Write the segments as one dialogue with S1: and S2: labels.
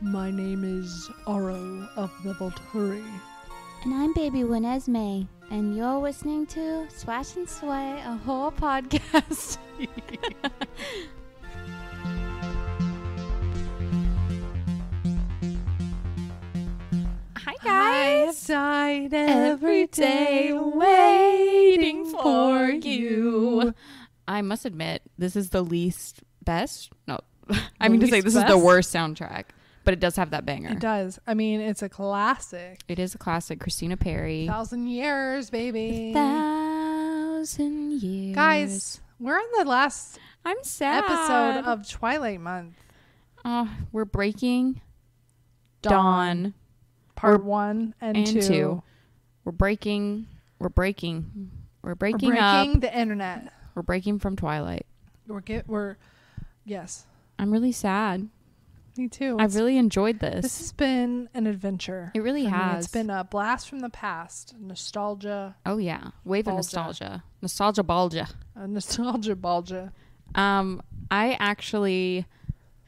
S1: My name is Aro of the Volturi.
S2: And I'm Baby Winesme, and you're listening to Slash&Slay, a whole podcast. Hi guys!
S1: I've died every day waiting for you.
S3: I must admit, this is the least best. No, I
S1: The
S3: mean to say
S1: least
S3: this is the
S1: best?
S3: worst soundtrack, but it does have that banger.
S1: It does. I mean, it's a classic.
S3: It is a classic. Christina Perry.
S1: 1,000 years, baby.
S3: 1,000 years.
S1: Guys, we're on the last
S3: I'm sad.
S1: episode of Twilight Month.
S3: We're breaking Dawn.
S1: Part 1 and 2.
S3: We're breaking
S1: We're breaking
S3: up.
S1: the internet.
S3: We're breaking from Twilight.
S1: Yes.
S3: I'm really sad.
S1: Me too.
S3: I've really enjoyed this.
S1: This has been an adventure.
S3: It really
S1: for me.
S3: has.
S1: It's been a blast from the past. Nostalgia.
S3: Oh yeah, wave of
S1: Balja.
S3: nostalgia balja.
S1: Nostalgia balja.
S3: I actually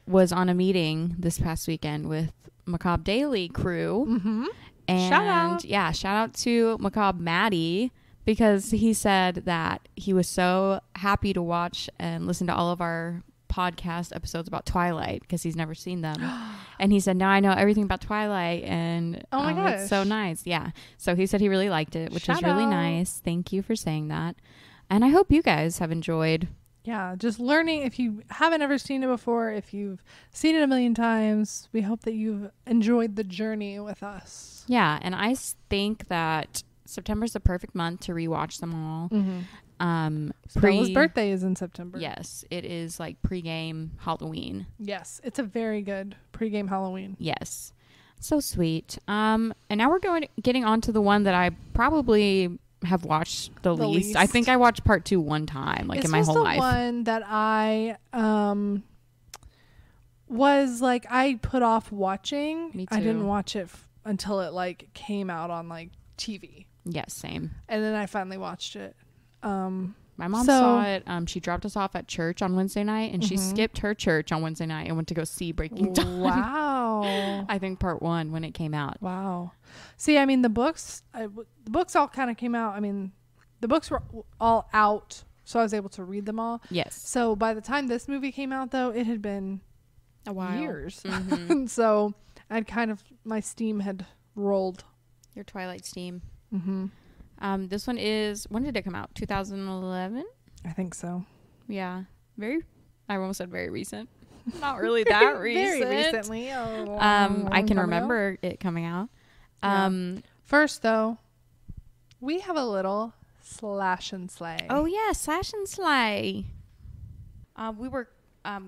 S3: was on a meeting this past weekend with Macabre Daily crew.
S1: Mm-hmm.
S3: And
S1: Shout out.
S3: yeah, shout out to Macabre Maddie, because he said that he was so happy to watch and listen to all of our podcast episodes about Twilight because he's never seen them. And he said, now I know everything about Twilight, and
S1: Oh my gosh.
S3: it's so nice. Yeah. So he said he really liked it, which is
S1: Shout
S3: really
S1: out.
S3: nice. Thank you for saying that. And I hope you guys have enjoyed.
S1: Yeah, just learning. If you haven't ever seen it before, if you've seen it a million times, we hope that you've enjoyed the journey with us.
S3: Yeah. And I think that September's the perfect month to rewatch them all.
S1: Mm-hmm. Bella's birthday is in September.
S3: Yes, it is like pregame Halloween.
S1: Yes, it's a very good pregame Halloween.
S3: Yes, so sweet. And now we're getting on to the one that I probably have watched the least. I think I watched part 2 one time, like in my whole life.
S1: This was the one that I was like, I put off watching.
S3: Me
S1: I
S3: too.
S1: didn't watch it until it like came out on like TV,
S3: Yes, same.
S1: and then I finally watched it.
S3: My mom
S1: So-
S3: saw it. She dropped us off at church on Wednesday night, and she
S1: Mhm.
S3: skipped her church on Wednesday night and went to go see Breaking Dawn.
S1: Wow.
S3: I think part 1 when it came out.
S1: Wow. See, I mean, the books all kind of came out. I mean, the books were all out, so I was able to read them all.
S3: Yes,
S1: So by the time this movie came out, though, it had been
S3: a while.
S1: years.
S3: Mhm.
S1: So I'd my steam had rolled.
S3: Your Twilight steam.
S1: Mm-hmm.
S3: This one is, when did it come out? 2011.
S1: I think so.
S3: Yeah, I almost said very recent. Not really that recent.
S1: Very recently.
S3: I can remember it coming out.
S1: First, though, we have a little slash and slay.
S3: Oh yeah, Slash&Slay. We were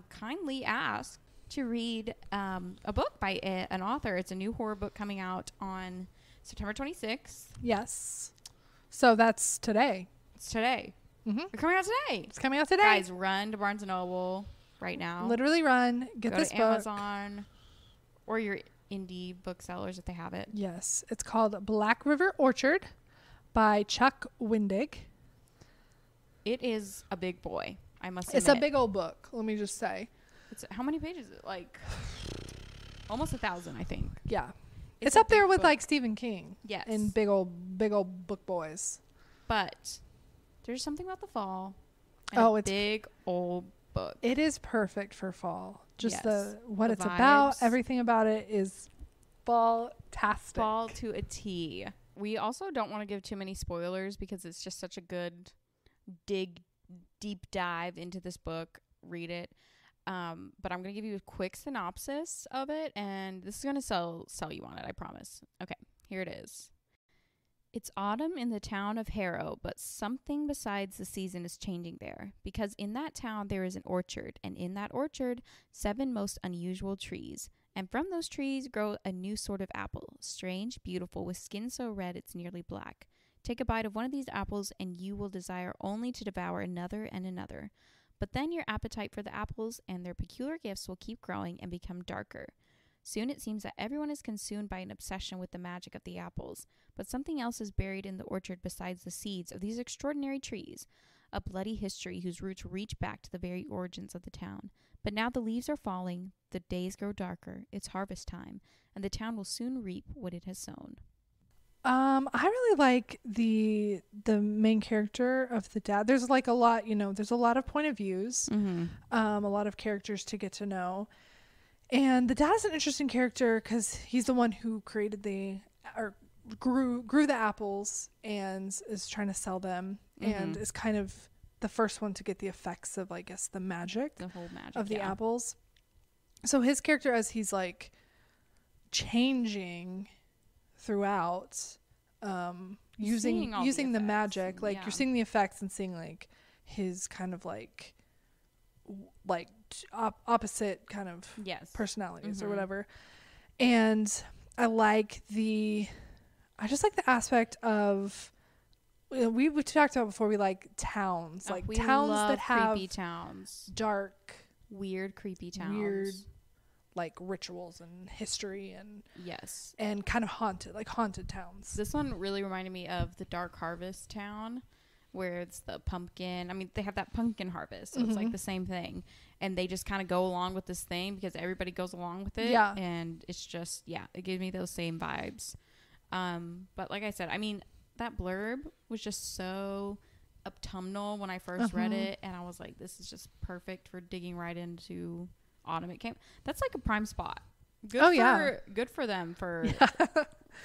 S3: kindly asked to read a book by an author. It's a new horror book coming out on September 26th.
S1: Yes. So that's today.
S3: It's today.
S1: Mm-hmm.
S3: It's coming out today.
S1: It's coming out today.
S3: Guys, run to Barnes & Noble right now.
S1: Literally run. Get
S3: Go
S1: this
S3: to
S1: book.
S3: Amazon or your indie booksellers if they have it.
S1: Yes. It's called Black River Orchard by Chuck Wendig.
S3: It is a big boy, I must admit.
S1: It's a big old book. Let me just say.
S3: How many pages is it? Like almost 1,000, I think.
S1: Yeah. It's
S3: a
S1: up there
S3: big
S1: with
S3: book.
S1: like Stephen King.
S3: Yes.
S1: And big old book boys.
S3: But there's something about the fall.
S1: Oh,
S3: it's
S1: it's-
S3: a big old book.
S1: It is perfect for fall. Just
S3: Yes.
S1: what
S3: The
S1: it's about,
S3: vibes.
S1: everything about it is fall-tastic.
S3: Fall to a T. We also don't want to give too many spoilers because it's just such a good deep dive into this book. Read it. But I'm going to give you a quick synopsis of it, and this is going to sell you on it, I promise. Okay, here it is. It's autumn in the town of Harrow, but something besides the season is changing there. Because in that town there is an orchard, and in that orchard, 7 most unusual trees. And from those trees grow a new sort of apple, strange, beautiful, with skin so red it's nearly black. Take a bite of one of these apples, and you will desire only to devour another and another. But then your appetite for the apples and their peculiar gifts will keep growing and become darker. Soon it seems that everyone is consumed by an obsession with the magic of the apples, but something else is buried in the orchard besides the seeds of these extraordinary trees. a bloody history whose roots reach back to the very origins of the town. But now the leaves are falling, the days grow darker, it's harvest time, and the town will soon reap what it has sown.
S1: I really like the main character of the dad. There's like a lot, there's a lot of point of views, a lot of characters to get to know. And the dad is an interesting character because he's the one who created grew the apples and is trying to sell them, and is kind of the first one to get the effects of, I guess, the whole magic of the apples. So his character, as he's like changing throughout, using the magic, like you're seeing the effects and seeing like his kind of like opposite kind of personalities or whatever. And I just like the aspect of, we talked about before, we like towns, like towns that have
S3: creepy towns,
S1: dark,
S3: weird, creepy towns,
S1: weird like rituals and history and kind of haunted towns.
S3: This one really reminded me of the Dark Harvest town, where it's the pumpkin. I mean, they have that pumpkin harvest, so it's like the same thing, and they just kind of go along with this thing because everybody goes along with it, and it's just it gives me those same vibes. But like I said, I mean, that blurb was just so autumnal when I first read it, and I was like, this is just perfect for digging right into autumn. It came. That's like a prime spot. Good for them for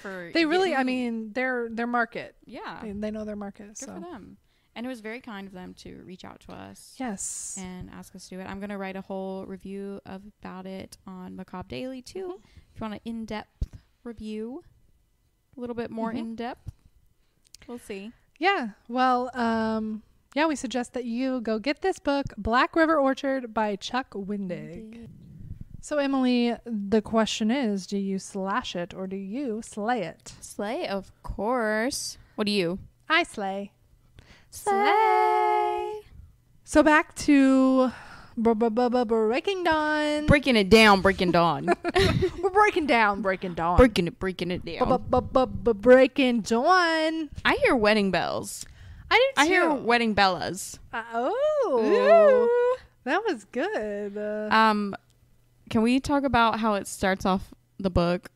S1: they really, I mean, their market.
S3: Yeah.
S1: They know their market.
S3: Good for them. And it was very kind of them to reach out to us.
S1: Yes.
S3: And ask us to do it. I'm going to write a whole review about it on Macabre Daily too. If you want an in-depth review, a little bit more in-depth, we'll see. Yeah.
S1: Well, we suggest that you go get this book, Black River Orchard by Chuck Wendig. So, Emily, the question is, do you slash it or do you slay it?
S3: Slay, of course. What do you?
S1: I slay.
S3: Slay.
S1: So, back to Breaking Dawn.
S3: Breaking it down, Breaking Dawn.
S1: We're breaking down.
S3: Breaking it down.
S1: Breaking Dawn.
S3: I hear wedding bells.
S1: I do too.
S3: I hear wedding bellas.
S1: Ooh. That was good.
S3: Can we talk about how it starts off the book?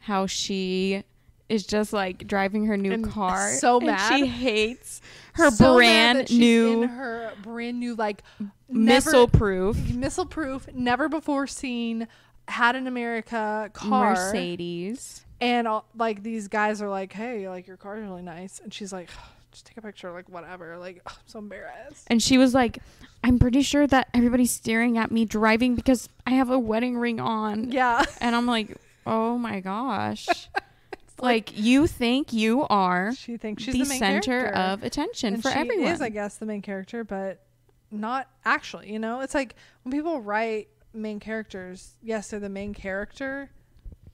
S3: How she is just like driving her new car.
S1: So mad.
S3: And she hates her brand new.
S1: In her brand new, like,
S3: missile proof,
S1: never before seen, had in America car.
S3: Mercedes.
S1: And like these guys are like, hey, like your car's really nice. And she's like, just take a picture, like whatever. Like, I'm so embarrassed.
S3: And she was like, I'm pretty sure that everybody's staring at me driving because I have a wedding ring on.
S1: Yeah.
S3: And I'm like, oh my gosh. like you think you are.
S1: She thinks she's
S3: the
S1: main
S3: center
S1: character.
S3: Of attention
S1: and
S3: for everyone.
S1: She is, I guess, the main character, but not actually. It's like when people write main characters, yes, they're the main character,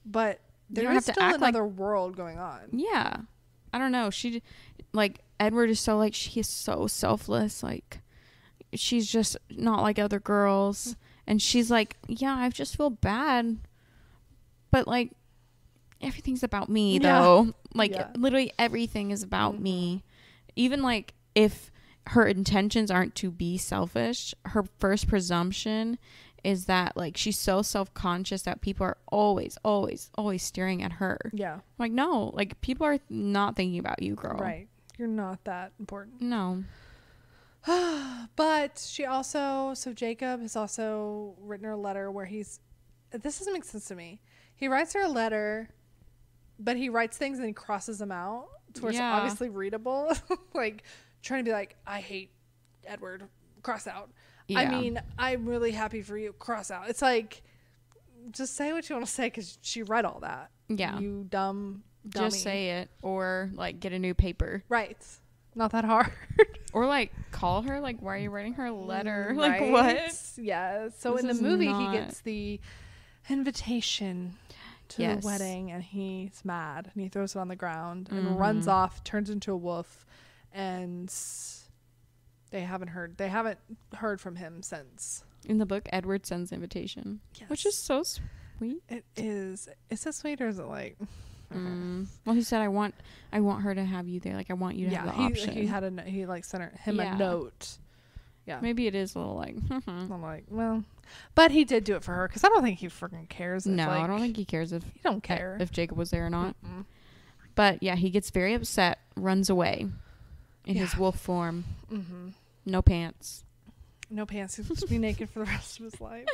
S1: but there is still another world going on.
S3: Yeah. I don't know. Edward is so she is so selfless. Like she's just not like other girls. And she's like, yeah, I just feel bad. But like everything's about me though. Literally everything is about me. Even like if her intentions aren't to be selfish, her first presumption is that like she's so self-conscious that people are always staring at her.
S1: Yeah.
S3: Like, no, like people are not thinking about you, girl.
S1: Right. You're not that important.
S3: No.
S1: But Jacob has also written her a letter where this doesn't make sense to me. He writes her a letter, but he writes things and he crosses them out to where it's obviously readable. Like trying to be like, I hate Edward, cross out. Yeah. I mean, I'm really happy for you, cross out. It's like, just say what you want to say because she read all that.
S3: Yeah.
S1: You dummy.
S3: Just say it or like get a new paper.
S1: Right. Not that hard.
S3: Or like call her, like, why are you writing her a letter?
S1: Right?
S3: Like what?
S1: Yeah. So in the movie he gets the invitation to the wedding and he's mad and he throws it on the ground and runs off, turns into a wolf, and they haven't heard from him since.
S3: In the book, Edward sends invitation. Yes. Which is so sweet.
S1: It is. Is it sweet or is it like
S3: Well, he said, I want her to have you there. Like, I want you to have the option.
S1: He like sent him a note. Yeah.
S3: Maybe it is a little like,
S1: I'm like, well, but he did do it for her because I don't think he freaking cares.
S3: No, I don't think he cares if
S1: he don't care
S3: if Jacob was there or not. But yeah, he gets very upset, runs away in his wolf form. No pants.
S1: No pants. He's supposed to be naked for the rest of his life.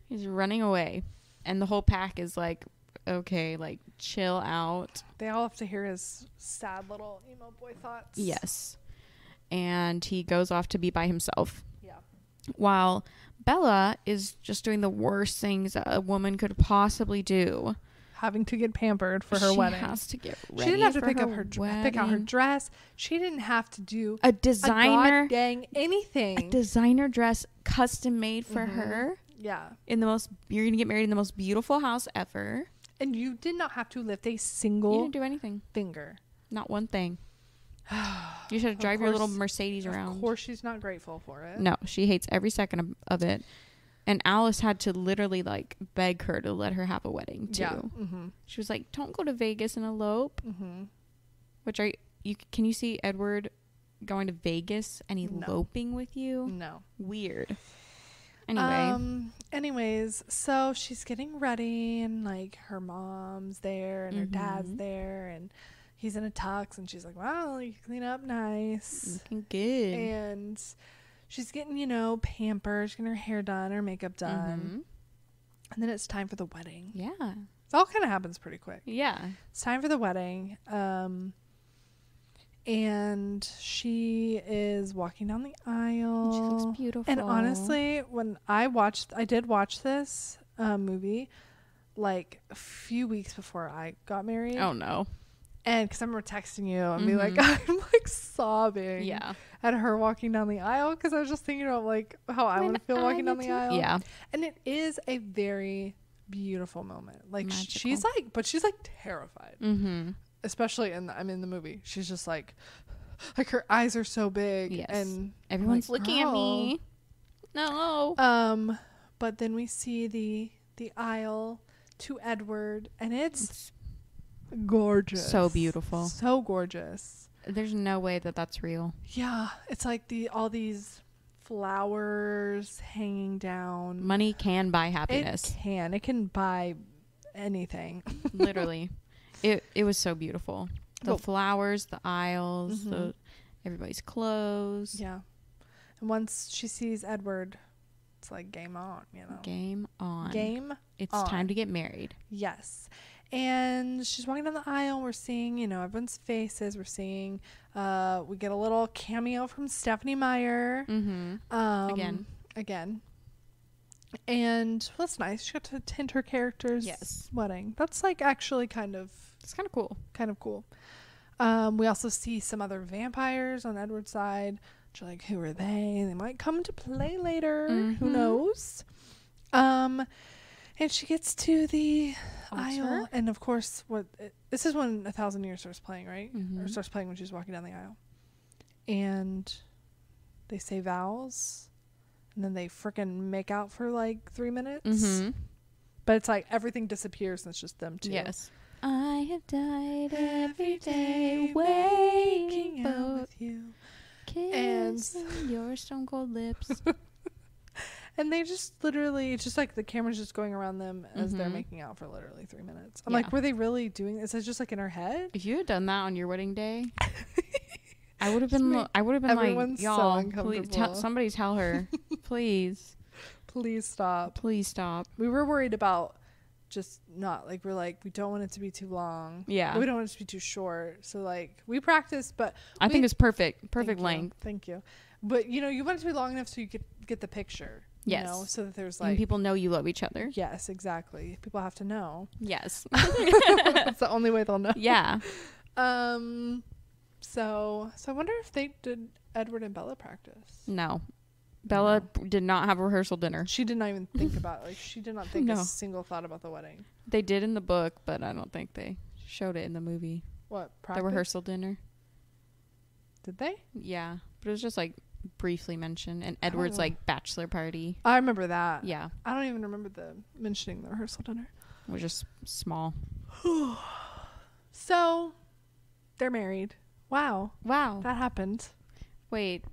S3: He's running away, and the whole pack is like, okay, like chill out.
S1: They all have to hear his sad little emo boy thoughts.
S3: Yes. And he goes off to be by himself.
S1: Yeah.
S3: While Bella is just doing the worst things a woman could possibly do.
S1: Having to get pampered for her wedding.
S3: She has to get ready.
S1: She didn't have to pick out her dress. She didn't have to do
S3: a designer
S1: dang anything.
S3: A designer dress custom made for her.
S1: Yeah.
S3: You're gonna get married in the most beautiful house ever.
S1: And you did not have to lift a single
S3: You didn't do anything.
S1: finger.
S3: Not one thing. You should drive your little Mercedes around.
S1: Of course she's not grateful for it.
S3: No, she hates every second of it. And Alice had to literally like beg her to let her have a wedding too.
S1: Yeah.
S3: She was like, "Don't go to Vegas and elope." Which can you see Edward going to Vegas and eloping with you?
S1: No.
S3: Weird. Anyway.
S1: Anyways, so she's getting ready and like her mom's there and her dad's there and he's in a tux and she's like, "Wow, you clean up nice."
S3: Looking good.
S1: And she's getting, pampered, she's getting her hair done, her makeup done. And then it's time for the wedding.
S3: Yeah.
S1: It all kind of happens pretty quick.
S3: Yeah.
S1: It's time for the wedding. And she is walking down the aisle.
S3: She looks beautiful.
S1: And honestly, when I did watch this movie like a few weeks before I got married.
S3: Oh, no.
S1: And because I remember texting you and be like, I'm like sobbing at her walking down the aisle because I was just thinking about like how I would feel walking down the aisle.
S3: Yeah.
S1: And it is a very beautiful moment. Like
S3: magical.
S1: she's like terrified. Especially in the movie. She's just like her eyes are so big.
S3: Yes.
S1: And
S3: everyone's
S1: like,
S3: looking at me. No.
S1: But then we see the aisle to Edward and it's gorgeous.
S3: So beautiful.
S1: So gorgeous.
S3: There's no way that that's real.
S1: Yeah. It's like all these flowers hanging down.
S3: Money can buy happiness.
S1: It can buy anything.
S3: Literally. It was so beautiful. The flowers, the aisles, everybody's clothes.
S1: Yeah. And once she sees Edward, it's like game on,
S3: Game on. It's
S1: on.
S3: time to get married.
S1: Yes. And she's walking down the aisle. We're seeing, everyone's faces. We're seeing, we get a little cameo from Stephanie Meyer. Again. And that's nice. She got to attend her character's wedding. That's like actually it's
S3: kind of cool.
S1: We also see some other vampires on Edward's side. Which are like, who are they? They might come into play later. Who knows? And she gets to the aisle. And of course, this is when 1,000 Years starts playing, right? Or starts playing when she's walking down the aisle. And they say vows. And then they freaking make out for like 3 minutes. But it's like everything disappears and it's just them two.
S3: Yes.
S2: I have died every day waking
S1: out with you.
S2: Kissing your stone cold lips.
S1: And they just literally, it's just like the camera's just going around them as they're making out for literally 3 minutes. I'm like, were they really doing this? Is it just like in her head?
S3: If you had done that on your wedding day, I would have been like, y'all,
S1: so
S3: please somebody tell her, please
S1: stop. We were worried about just not like, we're like, we don't want it to be too long.
S3: Yeah.
S1: We don't want it to be too short. So like we practiced, but
S3: I think it's perfect length.
S1: Thank you. But you want it to be long enough so you could get the picture.
S3: Yes.
S1: So that there's like,
S3: and people know you love each other.
S1: Yes, exactly. People have to know.
S3: Yes.
S1: That's the only way they'll know.
S3: Yeah.
S1: So I wonder if they did Edward and Bella practice.
S3: No. Bella did not have a rehearsal dinner.
S1: She did not even think about she did not think a single thought about the wedding.
S3: They did in the book, but I don't think they showed it in the movie.
S1: What? Practice?
S3: The rehearsal dinner.
S1: Did they?
S3: Yeah. But it was just like briefly mentioned. And Edward's like bachelor party.
S1: I remember that.
S3: Yeah.
S1: I don't even remember mentioning the rehearsal dinner.
S3: It was just small.
S1: So they're married. Wow.
S3: That
S1: happened.
S3: Wait,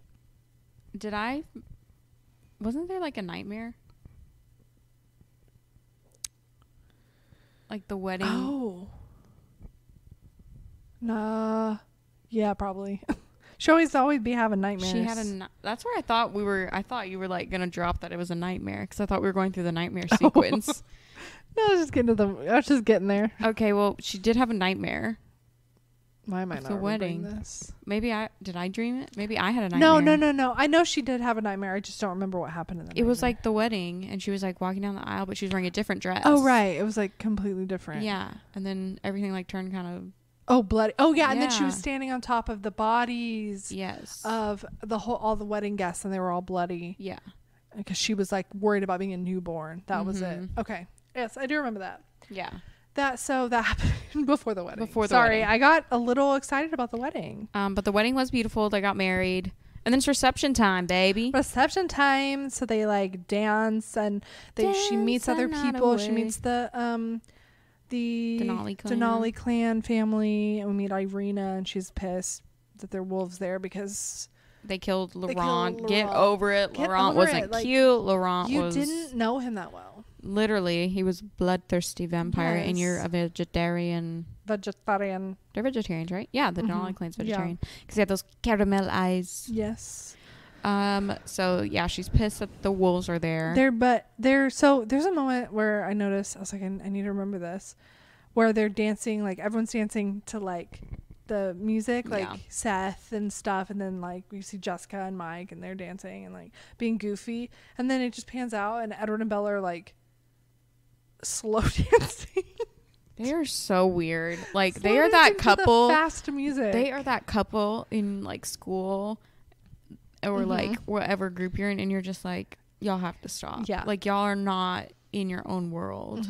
S3: wasn't there like a nightmare? Like the wedding.
S1: Oh. Nah. Yeah, probably. She always be having nightmares.
S3: She had that's where I thought you were like gonna drop that it was a nightmare, because I thought we were going through the nightmare sequence.
S1: No, I was just getting there.
S3: Okay, well, she did have a nightmare.
S1: Why am I not remembering this?
S3: Maybe did I dream it? Maybe I had a nightmare.
S1: No. I know she did have a nightmare. I just don't remember what happened in the nightmare.
S3: It was like the wedding, and she was like walking down the aisle, but she was wearing a different dress.
S1: Oh, right. It was like completely different.
S3: Yeah, and then everything like turned kind of.
S1: Oh, bloody. Oh, yeah. And then she was standing on top of the bodies.
S3: Yes.
S1: Of all the wedding guests, and they were all bloody.
S3: Yeah.
S1: Because she was like worried about being a newborn. That was it. Okay. Yes, I do remember that.
S3: Yeah.
S1: That happened before the wedding.
S3: Sorry,
S1: I got a little excited about the wedding.
S3: But the wedding was beautiful. They got married. And then it's reception time, baby.
S1: Reception time. So they like dance, and she meets other people. She meets the Denali clan family, and we meet Irina, and she's pissed that there are wolves there because
S3: they killed Laurent. Get over it. Laurent wasn't
S1: like,
S3: cute. Laurent
S1: you didn't know him that well.
S3: Literally, he was bloodthirsty vampire, and you're a vegetarian. They're vegetarians, right? Yeah, the Denali clan's vegetarian because he had those caramel eyes.
S1: Yes.
S3: So yeah, she's pissed that the wolves are there.
S1: So there's a moment where I noticed, I was like, I need to remember this, where they're dancing, like everyone's dancing to like the music, like Seth and stuff, and then like we see Jessica and Mike, and they're dancing and like being goofy, and then it just pans out, and Edward and Bella are like slow dancing.
S3: They are so weird. Like they are that couple.
S1: Fast music.
S3: They are that couple in like school. Or like whatever group you're in, and you're just like, y'all have to stop. Yeah, like y'all are not in your own world.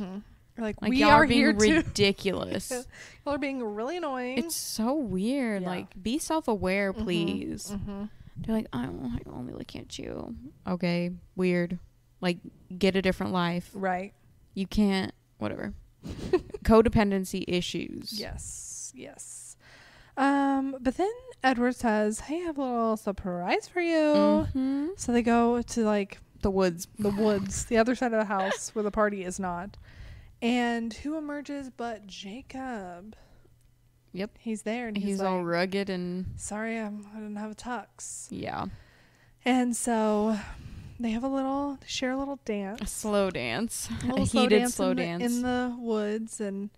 S1: Like
S3: we y'all are being ridiculous.
S1: Y'all are being really annoying.
S3: It's so weird. Yeah. Like, be self-aware, please. They're like, I'm only looking at you. Okay, weird. Like, get a different life.
S1: Right.
S3: You can't. Whatever. Codependency issues.
S1: Yes. But then Edward says, hey, I have a little surprise for you. So they go to like
S3: the woods,
S1: the other side of the house where the party is not. And who emerges but Jacob?
S3: Yep.
S1: He's there, and
S3: he's like, all rugged and
S1: sorry, I didn't have a tux.
S3: Yeah.
S1: And so they share a little dance.
S3: A slow dance.
S1: A heated slow dance in the woods. And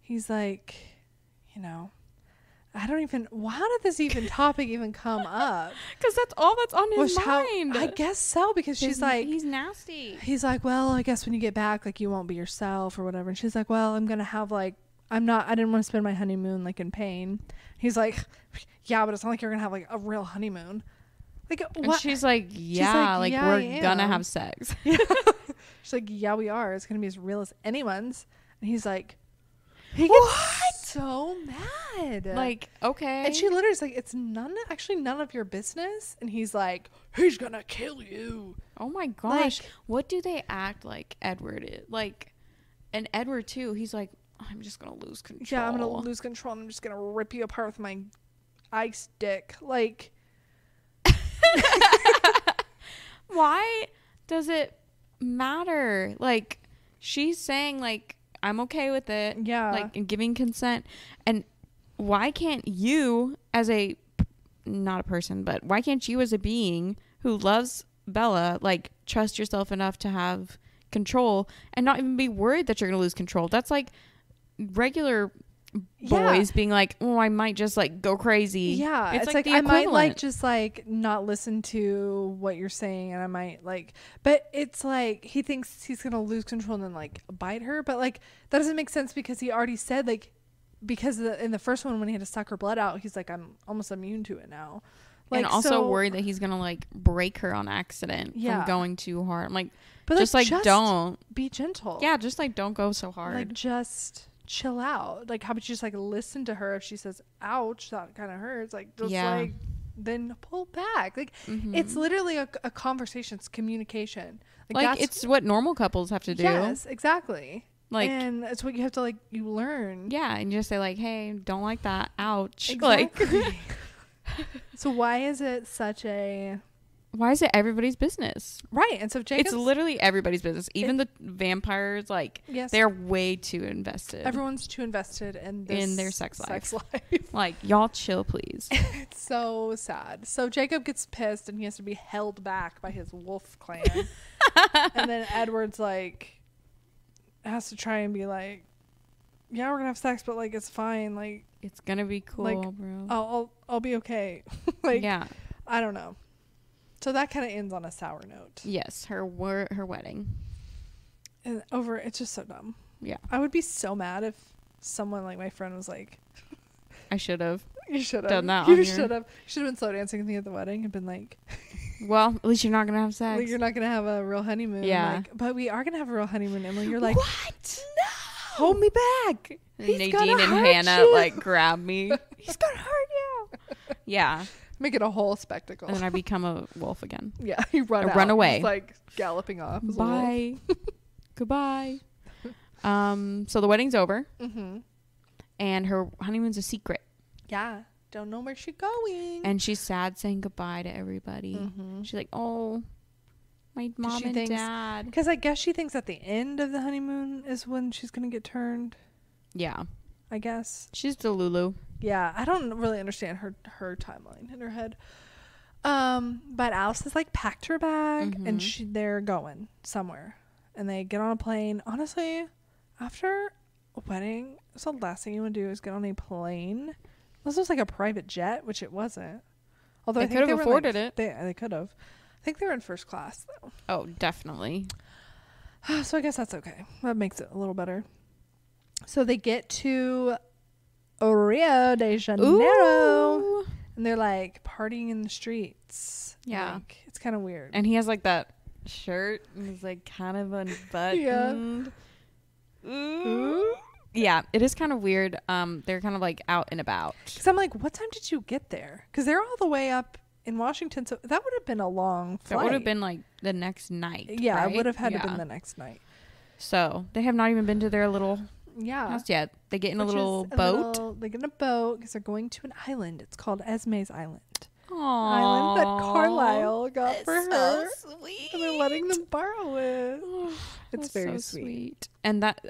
S1: he's like, how did this topic even come up?
S3: Because that's all that's on his mind.
S1: I guess so, because she's like,
S3: he's nasty.
S1: He's like, well, I guess when you get back, like, you won't be yourself or whatever. And she's like, well, I'm going to have like, I didn't want to spend my honeymoon like in pain. He's like, yeah, but it's not like you're going to have like a real honeymoon. Like, what?
S3: And she's like, yeah, we're going to have sex.
S1: Yeah. She's like, yeah, we are. It's going to be as real as anyone's. And he's like, he gets so mad.
S3: Like, okay.
S1: And she literally is like, it's none of your business. And he's like, he's gonna kill you.
S3: Oh my gosh. Like, what do they act like Edward is? Like, and Edward too, he's like, I'm just gonna lose control.
S1: Yeah, I'm gonna lose control, and I'm just gonna rip you apart with my ice dick. Like,
S3: why does it matter? Like, she's saying like, I'm okay with it.
S1: Yeah.
S3: Like, and giving consent. And why can't you as not a person, but why can't you as a being who loves Bella, like, trust yourself enough to have control and not even be worried that you're going to lose control? That's like regular boys being like, oh, I might just like go crazy.
S1: Yeah. It's like I might like just like not listen to what you're saying, and I might like, but it's like he thinks he's going to lose control and then like bite her. But like that doesn't make sense, because he already said like, because in the first one when he had to suck her blood out, he's like, I'm almost immune to it now. Like,
S3: and also worried that he's going to like break her on accident from going too hard. I'm like, but just don't
S1: be gentle.
S3: Yeah. Just like, don't go so hard.
S1: Like, just chill out. Like, how about you just like listen to her? If she says ouch, that kind of hurts, like, just like, then pull back. Like, it's literally a conversation. It's communication. Like it's what normal couples have to do. Yes, exactly.
S3: Like,
S1: and it's what you have to like you learn.
S3: yeah, and you just say like, hey, don't like that. Ouch.
S1: Exactly.
S3: Like,
S1: so why is it such a
S3: why is it everybody's business?
S1: right? And so Jacob's,
S3: It's literally everybody's business. Even the vampires, like,
S1: yes,
S3: they're way too invested.
S1: everyone's too invested in this
S3: in their sex life.
S1: life.
S3: Like, y'all chill, please.
S1: It's so sad. So Jacob gets pissed and he has to be held back by his wolf clan. And then Edward's like has to try and be like, yeah, we're gonna have sex, but like it's fine. Like
S3: It's gonna be cool,
S1: like,
S3: bro.
S1: I'll be okay. Like
S3: Yeah.
S1: I don't know. So that kind of ends on a sour note.
S3: Yes, her wedding.
S1: And it's just so dumb.
S3: Yeah.
S1: I would be so mad if someone like my friend was like,
S3: I should have.
S1: you should have
S3: Done that
S1: You
S3: on
S1: should have been slow dancing with me at the wedding and been like,
S3: Well, at least you're not gonna have sex.
S1: like, you're not gonna have a real honeymoon.
S3: Yeah.
S1: Like, but we are gonna have a real honeymoon, Emily. You're like,
S3: what?
S1: no, hold me back.
S3: And
S1: He's
S3: Nadine
S1: gonna
S3: and
S1: hurt
S3: Hannah
S1: you.
S3: like grab me. He's gonna hurt you. Yeah.
S1: Make it a whole spectacle.
S3: And then I become a wolf again.
S1: Yeah, you run
S3: I
S1: out.
S3: run away.
S1: He's like galloping off. as a wolf.
S3: Bye. Goodbye. So the wedding's over,
S1: Mm-hmm.
S3: and her honeymoon's a secret,
S1: Yeah, don't know where she's going.
S3: and she's sad saying goodbye to everybody.
S1: Mm-hmm.
S3: She's like, "Oh, my mom
S1: she
S3: and
S1: thinks-
S3: dad."
S1: Because I guess she thinks at the end of the honeymoon is when she's gonna get turned.
S3: Yeah,
S1: I guess.
S3: she's Delulu.
S1: Yeah, I don't really understand her timeline in her head. But Alice has like packed her bag and they're going somewhere, and they get on a plane. Honestly, after a wedding, so the last thing you want to do is get on a plane. This was like a private jet, which it wasn't. Although
S3: They
S1: I think
S3: could have
S1: were,
S3: afforded
S1: like,
S3: it.
S1: They could have. I think they were in first class though.
S3: Oh, definitely.
S1: So I guess that's okay. That makes it a little better. So they get to Rio de Janeiro.
S3: Ooh.
S1: And they're like partying in the streets.
S3: Yeah.
S1: Like, it's kind of weird.
S3: And he has like that shirt and he's like kind of unbuttoned. Ooh. Yeah, it is kind of weird. They're kind of like out and about.
S1: Because I'm like, what time did you get there? Because they're all the way up in Washington. So that would have been a long flight.
S3: That would have been like the next night.
S1: Yeah,
S3: right?
S1: it would have had to been the next night.
S3: So they have not even been to their little house yet. They get in a
S1: Which
S3: little
S1: is a
S3: boat.
S1: they get in a boat because they're going to an island. It's called Esme's Island.
S3: Aww.
S1: Island that Carlisle got for her.
S3: Sweet.
S1: And they're letting them borrow it. It's very
S3: so
S1: sweet.
S3: And that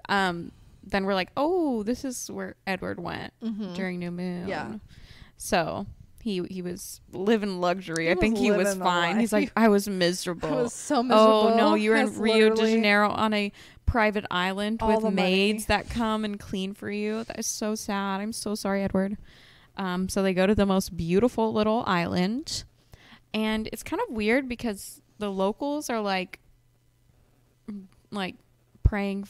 S3: then we're like, oh, this is where Edward went during New Moon.
S1: Yeah.
S3: So he was living luxury.
S1: He
S3: I think
S1: was
S3: he was
S1: living the
S3: fine. He's
S1: life.
S3: like, I was miserable.
S1: I was so miserable.
S3: Oh no, you're in
S1: That's
S3: Rio de
S1: literally
S3: Janeiro on a private island
S1: all the
S3: with maids
S1: money.
S3: that come and clean for you. That is so sad. I'm so sorry, Edward. So they go to the most beautiful little island, and it's kind of weird because the locals are like praying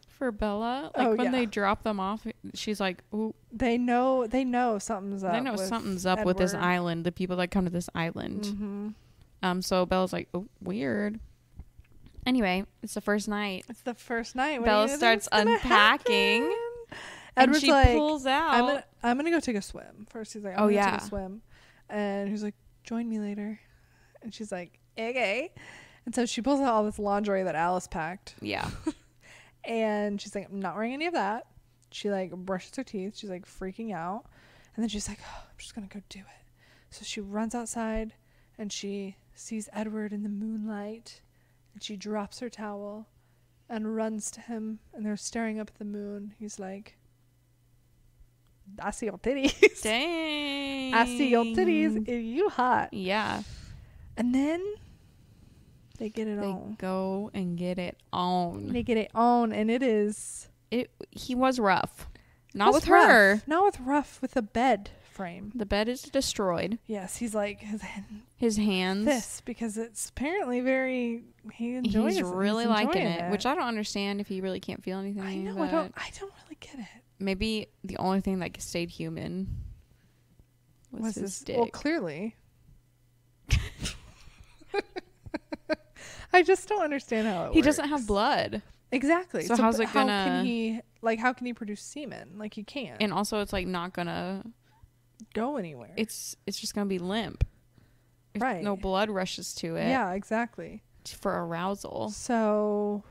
S3: for Bella. Like when they drop them off, she's like, "Ooh."
S1: They know something's up.
S3: They know something's up with this island. The people that come to this island.
S1: Mm-hmm.
S3: So Bella's like, "Oh, weird." Anyway, it's the first night.
S1: It's the first night.
S3: Bella starts unpacking, and
S1: Edward's
S3: she
S1: like,
S3: pulls out.
S1: I'm gonna go take a swim. First, he's like, I'm gonna take a swim, and he's like, join me later. And she's like, okay. And so she pulls out all this lingerie that Alice packed.
S3: Yeah.
S1: And she's like, I'm not wearing any of that. She like brushes her teeth. She's like freaking out. And then she's like, oh, I'm just going to go do it. So she runs outside and she sees Edward in the moonlight. And she drops her towel and runs to him. And they're staring up at the moon. He's like, I see your titties.
S3: Dang.
S1: I see your titties. Are you hot?
S3: Yeah.
S1: And then they get it
S3: They
S1: on.
S3: go and get it on.
S1: They get it on. And it is.
S3: He was rough. Not
S1: was
S3: with her.
S1: rough. Not with rough, with the bed frame.
S3: The bed is destroyed.
S1: Yes, he's like
S3: His hands.
S1: this because it's apparently very. He enjoys.
S3: He's really liking
S1: enjoying
S3: it, which I don't understand if he really can't feel anything.
S1: I know.
S3: but
S1: I don't really get it.
S3: Maybe the only thing that stayed human was his
S1: this?
S3: dick.
S1: Well, clearly. I just don't understand how it
S3: He
S1: works.
S3: doesn't have blood.
S1: Exactly.
S3: So how's it
S1: how
S3: gonna?
S1: can he how can he produce semen? Like he can't.
S3: And also, it's like not gonna
S1: go anywhere.
S3: It's just gonna be limp. If
S1: right.
S3: no blood rushes to it.
S1: Yeah. Exactly.
S3: For arousal.
S1: So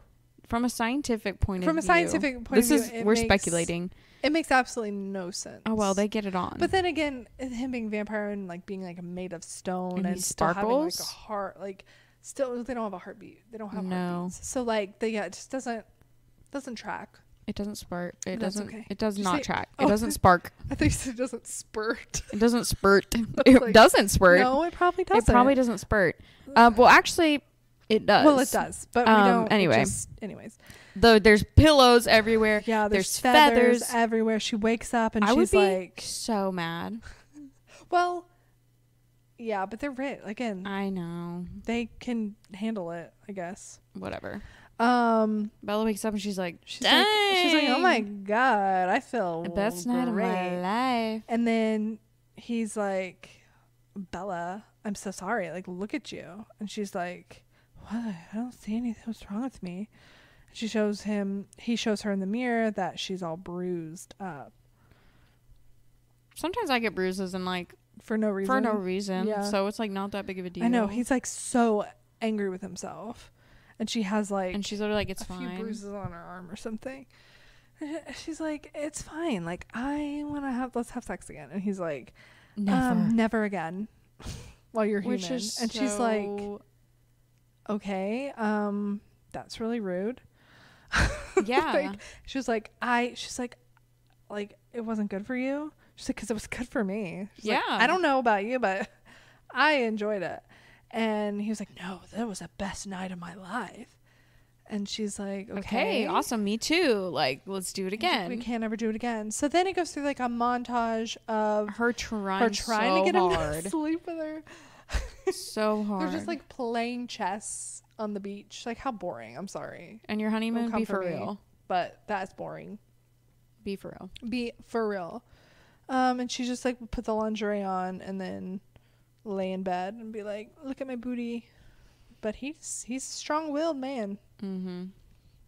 S3: from a scientific point of view.
S1: From a scientific point of view,
S3: we're speculating.
S1: It makes absolutely no sense.
S3: Oh well, they get it on.
S1: But then again, him being vampire and like being like made of stone and still
S3: sparkles?
S1: having like a heart, like still they don't have a heartbeat. They don't have heartbeats. So like it just doesn't track.
S3: It doesn't spurt. It
S1: That's
S3: doesn't.
S1: okay.
S3: It does
S1: Did you
S3: not
S1: say-
S3: track.
S1: Oh.
S3: It doesn't spark.
S1: I think it doesn't spurt.
S3: It doesn't spurt.
S1: That's
S3: It
S1: like-
S3: doesn't spurt.
S1: No, it probably doesn't.
S3: It probably doesn't spurt. Well, actually, it does.
S1: Well, it does, but we don't.
S3: Anyway.
S1: Anyways.
S3: Though there's pillows everywhere.
S1: Yeah, there's feathers everywhere. She wakes up and
S3: I would
S1: she's
S3: be
S1: like,
S3: so mad.
S1: well, yeah, but they're rich. Again,
S3: I know.
S1: they can handle it, I guess.
S3: Whatever.
S1: Um,
S3: Bella wakes up and she's like,
S1: she's like, oh my God, I feel
S3: the best night of my
S1: great.
S3: life.
S1: And then he's like, Bella, I'm so sorry. Like, look at you. And she's like, what? I don't see anything. What's wrong with me? He shows her in the mirror that she's all bruised up.
S3: Sometimes I get bruises and like
S1: For no reason. Yeah.
S3: So it's like not that big of a deal.
S1: I know. He's like so angry with himself. And she has like,
S3: and she's literally like, it's
S1: a
S3: fine.
S1: few bruises on her arm or something. And she's like, it's fine. Like, let's have sex again. And he's like, never again while you're
S3: Which
S1: human.
S3: is
S1: And she's like, okay, that's really rude.
S3: Yeah.
S1: Like, she's like, it wasn't good for you. She's like, because it was good for me. She's like, I don't know about you, but I enjoyed it. And he was like, no, that was the best night of my life. And she's like, okay,
S3: awesome. Me too. Like, let's do it again.
S1: We can't ever do it again. So then it goes through like a montage of
S3: her trying
S1: to get him
S3: hard.
S1: to sleep with her.
S3: So hard.
S1: They're just like playing chess on the beach. Like, how boring. I'm sorry.
S3: And your honeymoon,
S1: Don't
S3: be
S1: come
S3: for
S1: for me.
S3: real.
S1: But that's boring.
S3: Be for real.
S1: Be for real. And she just like put the lingerie on and then lay in bed and be like, look at my booty. But he's a strong-willed man.
S3: Mm-hmm.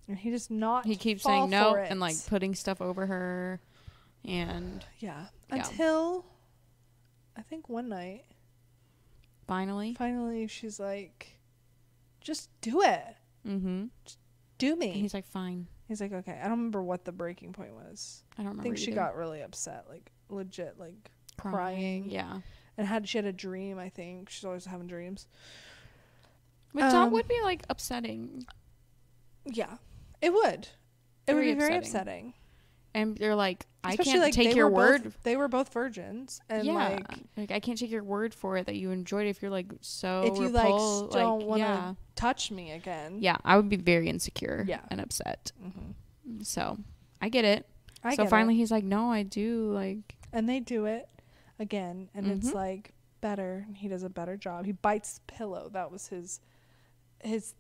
S1: And he does not
S3: He keeps
S1: fall
S3: saying no
S1: for it.
S3: and like putting stuff over her. And
S1: yeah.
S3: Yeah.
S1: Until I think one night
S3: finally
S1: she's like, just do it.
S3: Mm-hmm.
S1: Just do me.
S3: And he's like, fine.
S1: He's like, okay. I don't remember what the breaking point was.
S3: I don't remember.
S1: I think she
S3: either.
S1: got really upset, like legit, like crying.
S3: Yeah.
S1: And she had a dream, I think. She's always having dreams.
S3: Which that would be like upsetting.
S1: Yeah. It would. It would
S3: Very
S1: be very
S3: upsetting.
S1: upsetting.
S3: And they're like,
S1: Especially,
S3: I can't
S1: like,
S3: take
S1: they
S3: your
S1: were
S3: word.
S1: They were both virgins. And
S3: Yeah. Like I can't take your word for it that you enjoyed it if you're like so
S1: if you
S3: repulsed,
S1: like don't want to
S3: yeah.
S1: touch me again.
S3: Yeah, I would be very insecure
S1: Yeah.
S3: and upset.
S1: Mm-hmm.
S3: So I get it.
S1: I
S3: so
S1: get
S3: finally
S1: it.
S3: he's like, no, I do. Like,
S1: And they do it again. And it's like better. He does a better job. He bites the pillow. That was his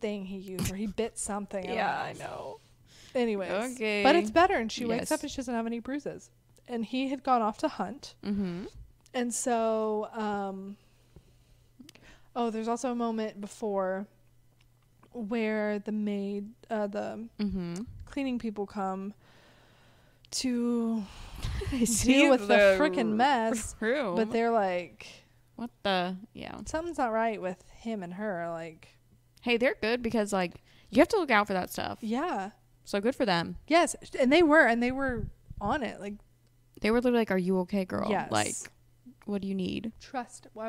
S1: thing he used where he bit something.
S3: yeah, I know.
S1: Anyways.
S3: Okay.
S1: But it's better. And she wakes
S3: Yes.
S1: up and she doesn't have any bruises. And he had gone off to hunt.
S3: Mm-hmm.
S1: And so, there's also a moment before where the maid, the cleaning people come to deal with the freaking mess.
S3: Room.
S1: But they're like,
S3: What the? Yeah.
S1: something's not right with him and her. Like,
S3: Hey, they're good because like you have to look out for that stuff.
S1: yeah.
S3: So good for them.
S1: Yes. And they were on it. Like,
S3: They were literally like, "Are you okay, girl?
S1: Yes.
S3: Like, what do you need?"
S1: I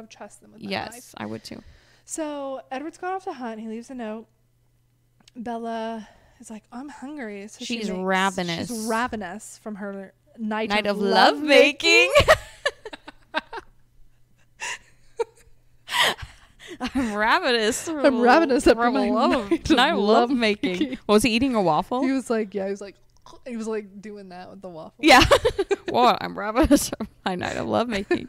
S1: would trust them with my
S3: Yes,
S1: life.
S3: I would too.
S1: So Edward's gone off to hunt. He leaves a note. Bella is like, I'm hungry. So
S3: She's ravenous.
S1: She's ravenous from her night
S3: of
S1: love
S3: lovemaking. I'm ravenous.
S1: I'm ravenous after
S3: from
S1: my
S3: night of lovemaking. Was he eating a waffle?
S1: He was like, doing that with the waffle.
S3: Yeah. What? I'm ravenous from my night of lovemaking.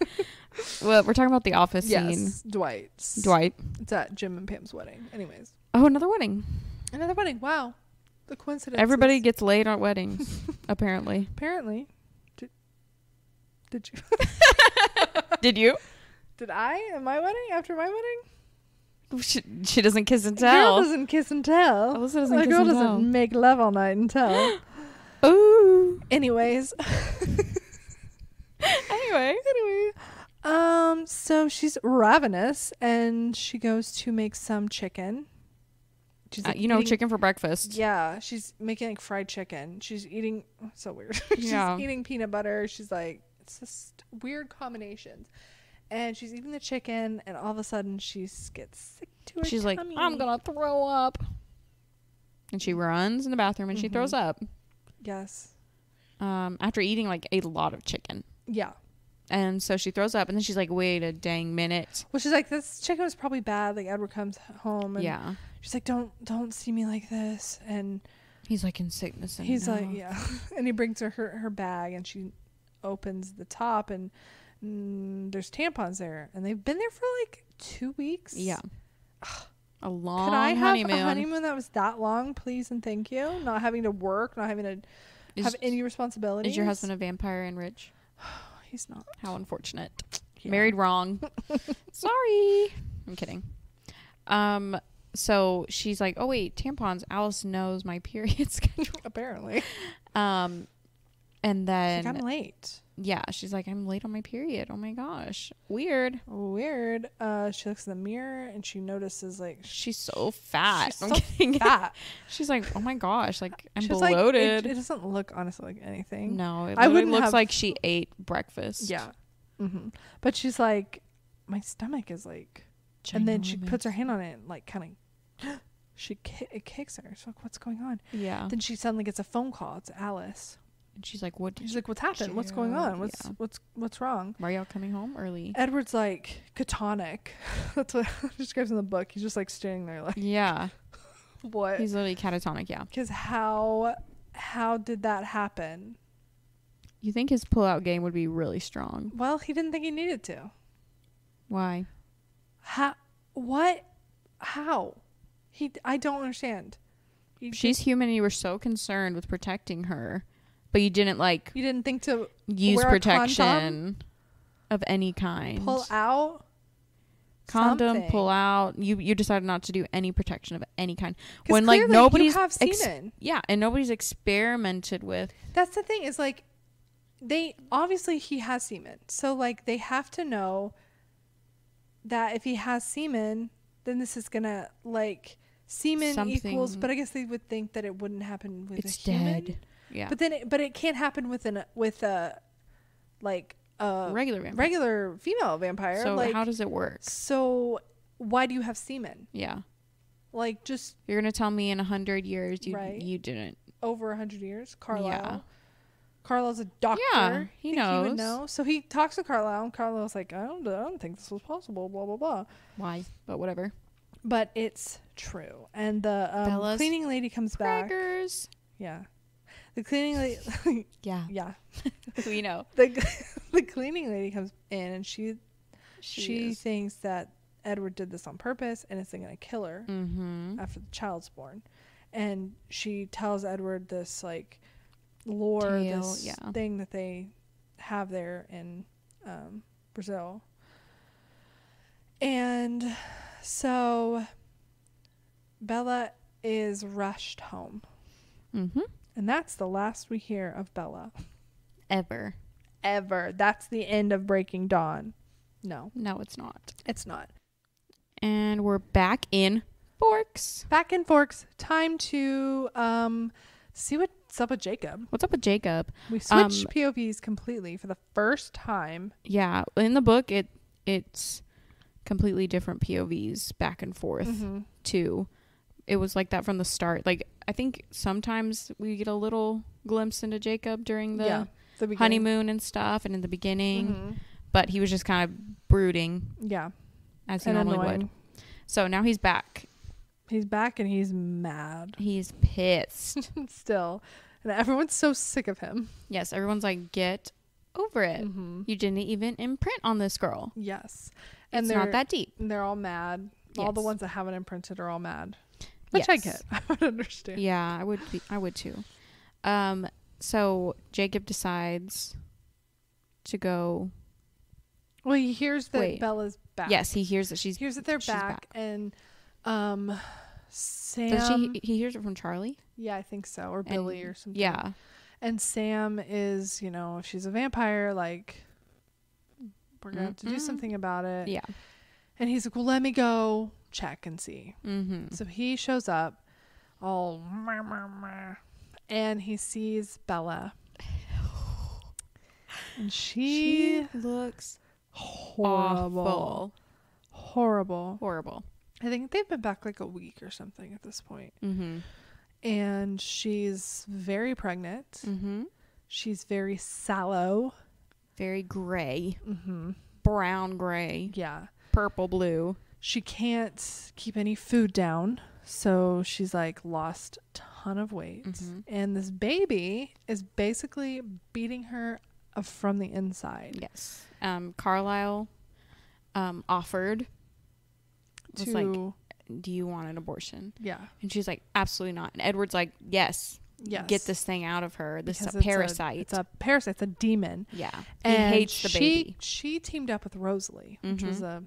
S3: Well, we're talking about the office scene.
S1: Yes, Dwight's.
S3: Dwight.
S1: It's at Jim and Pam's wedding. Anyways.
S3: Oh, another wedding.
S1: Another wedding. Wow. The coincidence.
S3: Everybody gets laid at weddings, apparently.
S1: Apparently. Did you?
S3: Did you?
S1: Did I at my wedding? After my wedding?
S3: She doesn't kiss and
S1: A girl
S3: tell.
S1: doesn't kiss and tell.
S3: Alyssa doesn't
S1: A
S3: kiss
S1: girl
S3: and
S1: doesn't
S3: tell.
S1: make love all night and tell.
S3: Ooh.
S1: Anyways.
S3: Anyway.
S1: So she's ravenous and she goes to make some chicken she's like
S3: you know,
S1: eating,
S3: chicken for breakfast.
S1: Yeah, she's making like fried chicken. She's eating so weird. She's eating peanut butter. She's like, it's just weird combinations. And she's eating the chicken, and all of a sudden she gets sick to her
S3: She's like,
S1: tummy.
S3: I'm gonna throw up. And she runs in the bathroom and she throws up.
S1: Yes.
S3: After eating like a lot of chicken.
S1: Yeah.
S3: And so she throws up, and then she's like, wait a dang minute.
S1: Well, she's like, this chicken was probably bad. Like, Edward comes home, and she's like, don't see me like this. And
S3: he's like, in sickness. And
S1: he's like, yeah. And he brings her bag, and she opens the top, and there's tampons there, and they've been there for like 2 weeks.
S3: Yeah. A long
S1: Could I have
S3: honeymoon.
S1: a honeymoon that was that long, please and thank you? Not having to work, not having to have any responsibilities.
S3: Is your husband a vampire and rich?
S1: He's not.
S3: How unfortunate.
S1: Yeah.
S3: Married wrong. Sorry. I'm kidding. So she's like, oh wait, tampons. Alice knows my period schedule.
S1: Apparently.
S3: And then
S1: she's like, I'm late.
S3: Yeah, she's like, I'm late on my period. Oh my gosh. Weird.
S1: She looks in the mirror and she notices like
S3: she's so fat.
S1: She's so fat.
S3: She's like, oh my gosh, like I'm
S1: she's
S3: bloated.
S1: Like, it doesn't look honestly like anything.
S3: No, it
S1: wouldn't
S3: looks like she ate breakfast.
S1: Yeah. Mm-hmm. But she's like, my stomach is like, ginormous. And then she puts her hand on it and like kind of, it kicks her. She's like, what's going on?
S3: Yeah.
S1: Then she suddenly gets a phone call. It's Alice.
S3: And she's like, what?
S1: She's like, what's happened? What's going on? What's wrong?
S3: Why are y'all coming home early?
S1: Edward's like catatonic. That's what he describes in the book. He's just like standing there like,
S3: yeah.
S1: What?
S3: He's literally catatonic. Yeah.
S1: Because how did that happen?
S3: You think his pull-out game would be really strong?
S1: Well, he didn't think he needed to.
S3: Why?
S1: What? How? I don't understand.
S3: She's human and you were so concerned with protecting her, but you didn't
S1: you didn't think to
S3: use protection of any kind.
S1: Pull out?
S3: Condom,
S1: something.
S3: pull out. You decided not to do any protection of any kind.
S1: When like nobody's have semen.
S3: And nobody's experimented with.
S1: That's the thing is like they obviously he has semen. So like they have to know that if he has semen, then this is gonna like semen equals. But I guess they would think that it wouldn't happen with a human.
S3: Dead. Yeah.
S1: But it can't happen with a regular female vampire.
S3: So
S1: like,
S3: how does it work?
S1: So why do you have semen?
S3: Yeah.
S1: Like just
S3: you're gonna tell me in 100 years you didn't.
S1: Over 100 years, Carlisle.
S3: Yeah.
S1: Carlisle's a doctor.
S3: Yeah, he knows.
S1: He would know. So he talks to Carlisle, and Carlisle's like, I don't think this was possible. Blah blah blah.
S3: Why? But whatever.
S1: But it's true. And the cleaning lady comes back. Yeah. The cleaning lady. Yeah.
S3: We know.
S1: The cleaning lady comes in, and she thinks that Edward did this on purpose, and it's going to kill her after the child's born. And she tells Edward this like lore, this thing that they have there in Brazil. And so Bella is rushed home. Mm-hmm. And that's the last we hear of Bella.
S3: Ever.
S1: That's the end of Breaking Dawn. No,
S3: it's not.
S1: It's not.
S3: And we're back in Forks.
S1: Time to see what's up with Jacob.
S3: What's up with Jacob?
S1: We switched POVs completely for the first time.
S3: Yeah. In the book, it's completely different POVs back and forth too. It was like that from the start. Like, I think sometimes we get a little glimpse into Jacob during the honeymoon and stuff and in the beginning. But he was just kind of brooding. Yeah. As he normally would. So now he's back.
S1: He's back and he's mad.
S3: He's pissed.
S1: Still. And everyone's so sick of him.
S3: Yes. Everyone's like, get over it. You didn't even imprint on this girl.
S1: Yes.
S3: And it's not that deep.
S1: And they're all mad. Yes. All the ones that haven't imprinted are all mad. Which I get. I would understand.
S3: Yeah, I would too. So Jacob decides to go.
S1: Well, he hears that Bella's back.
S3: Yes, he hears that
S1: they're back. And Sam.
S3: Does he hears it from Charlie?
S1: Yeah, I think so. Or Billy or something.
S3: Yeah.
S1: And Sam is, if she's a vampire, like, we're going to have to do something about it.
S3: Yeah.
S1: And he's like, well, let me go check and see.
S3: Mm-hmm.
S1: So he shows up all and he sees Bella. And she
S3: looks
S1: horrible.
S3: awful. Horrible.
S1: I think they've been back like a week or something at this point.
S3: Mm-hmm.
S1: And she's very pregnant.
S3: Mm-hmm.
S1: She's very sallow.
S3: Very gray.
S1: Mm-hmm.
S3: Brown gray.
S1: Yeah.
S3: Purple blue.
S1: She can't keep any food down. So she's like lost a ton of weight.
S3: Mm-hmm.
S1: And this baby is basically beating her from the inside.
S3: Yes. Carlisle offered was
S1: To
S3: like, do you want an abortion?
S1: yeah.
S3: And she's like, absolutely not. And Edward's like, yes.
S1: Yes.
S3: Get this thing out of her. This
S1: Because
S3: is a parasite.
S1: It's a parasite. It's a demon.
S3: Yeah.
S1: And
S3: he hates the baby.
S1: She teamed up with Rosalie, which was a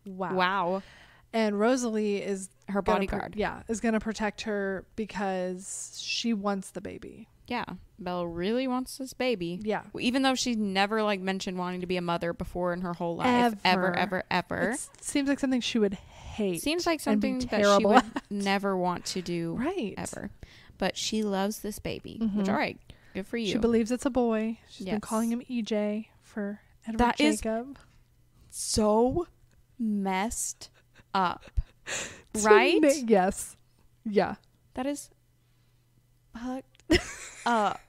S1: wow.
S3: Wow.
S1: And Rosalie is
S3: Her bodyguard.
S1: is going to protect her because she wants the baby.
S3: Yeah. Bella really wants this baby.
S1: Yeah.
S3: Even though she's never like mentioned wanting to be a mother before in her whole life. Ever. It
S1: seems like something she would hate.
S3: Seems like something that she would never want to do.
S1: Right.
S3: Ever. But she loves this baby.
S1: Mm-hmm.
S3: Which, all right. Good for you.
S1: She believes it's a boy. She's been
S3: Yes.
S1: calling him EJ for Edward
S3: That is
S1: Jacob.
S3: So messed up. Right?
S1: Yes. Yeah.
S3: That is fucked up,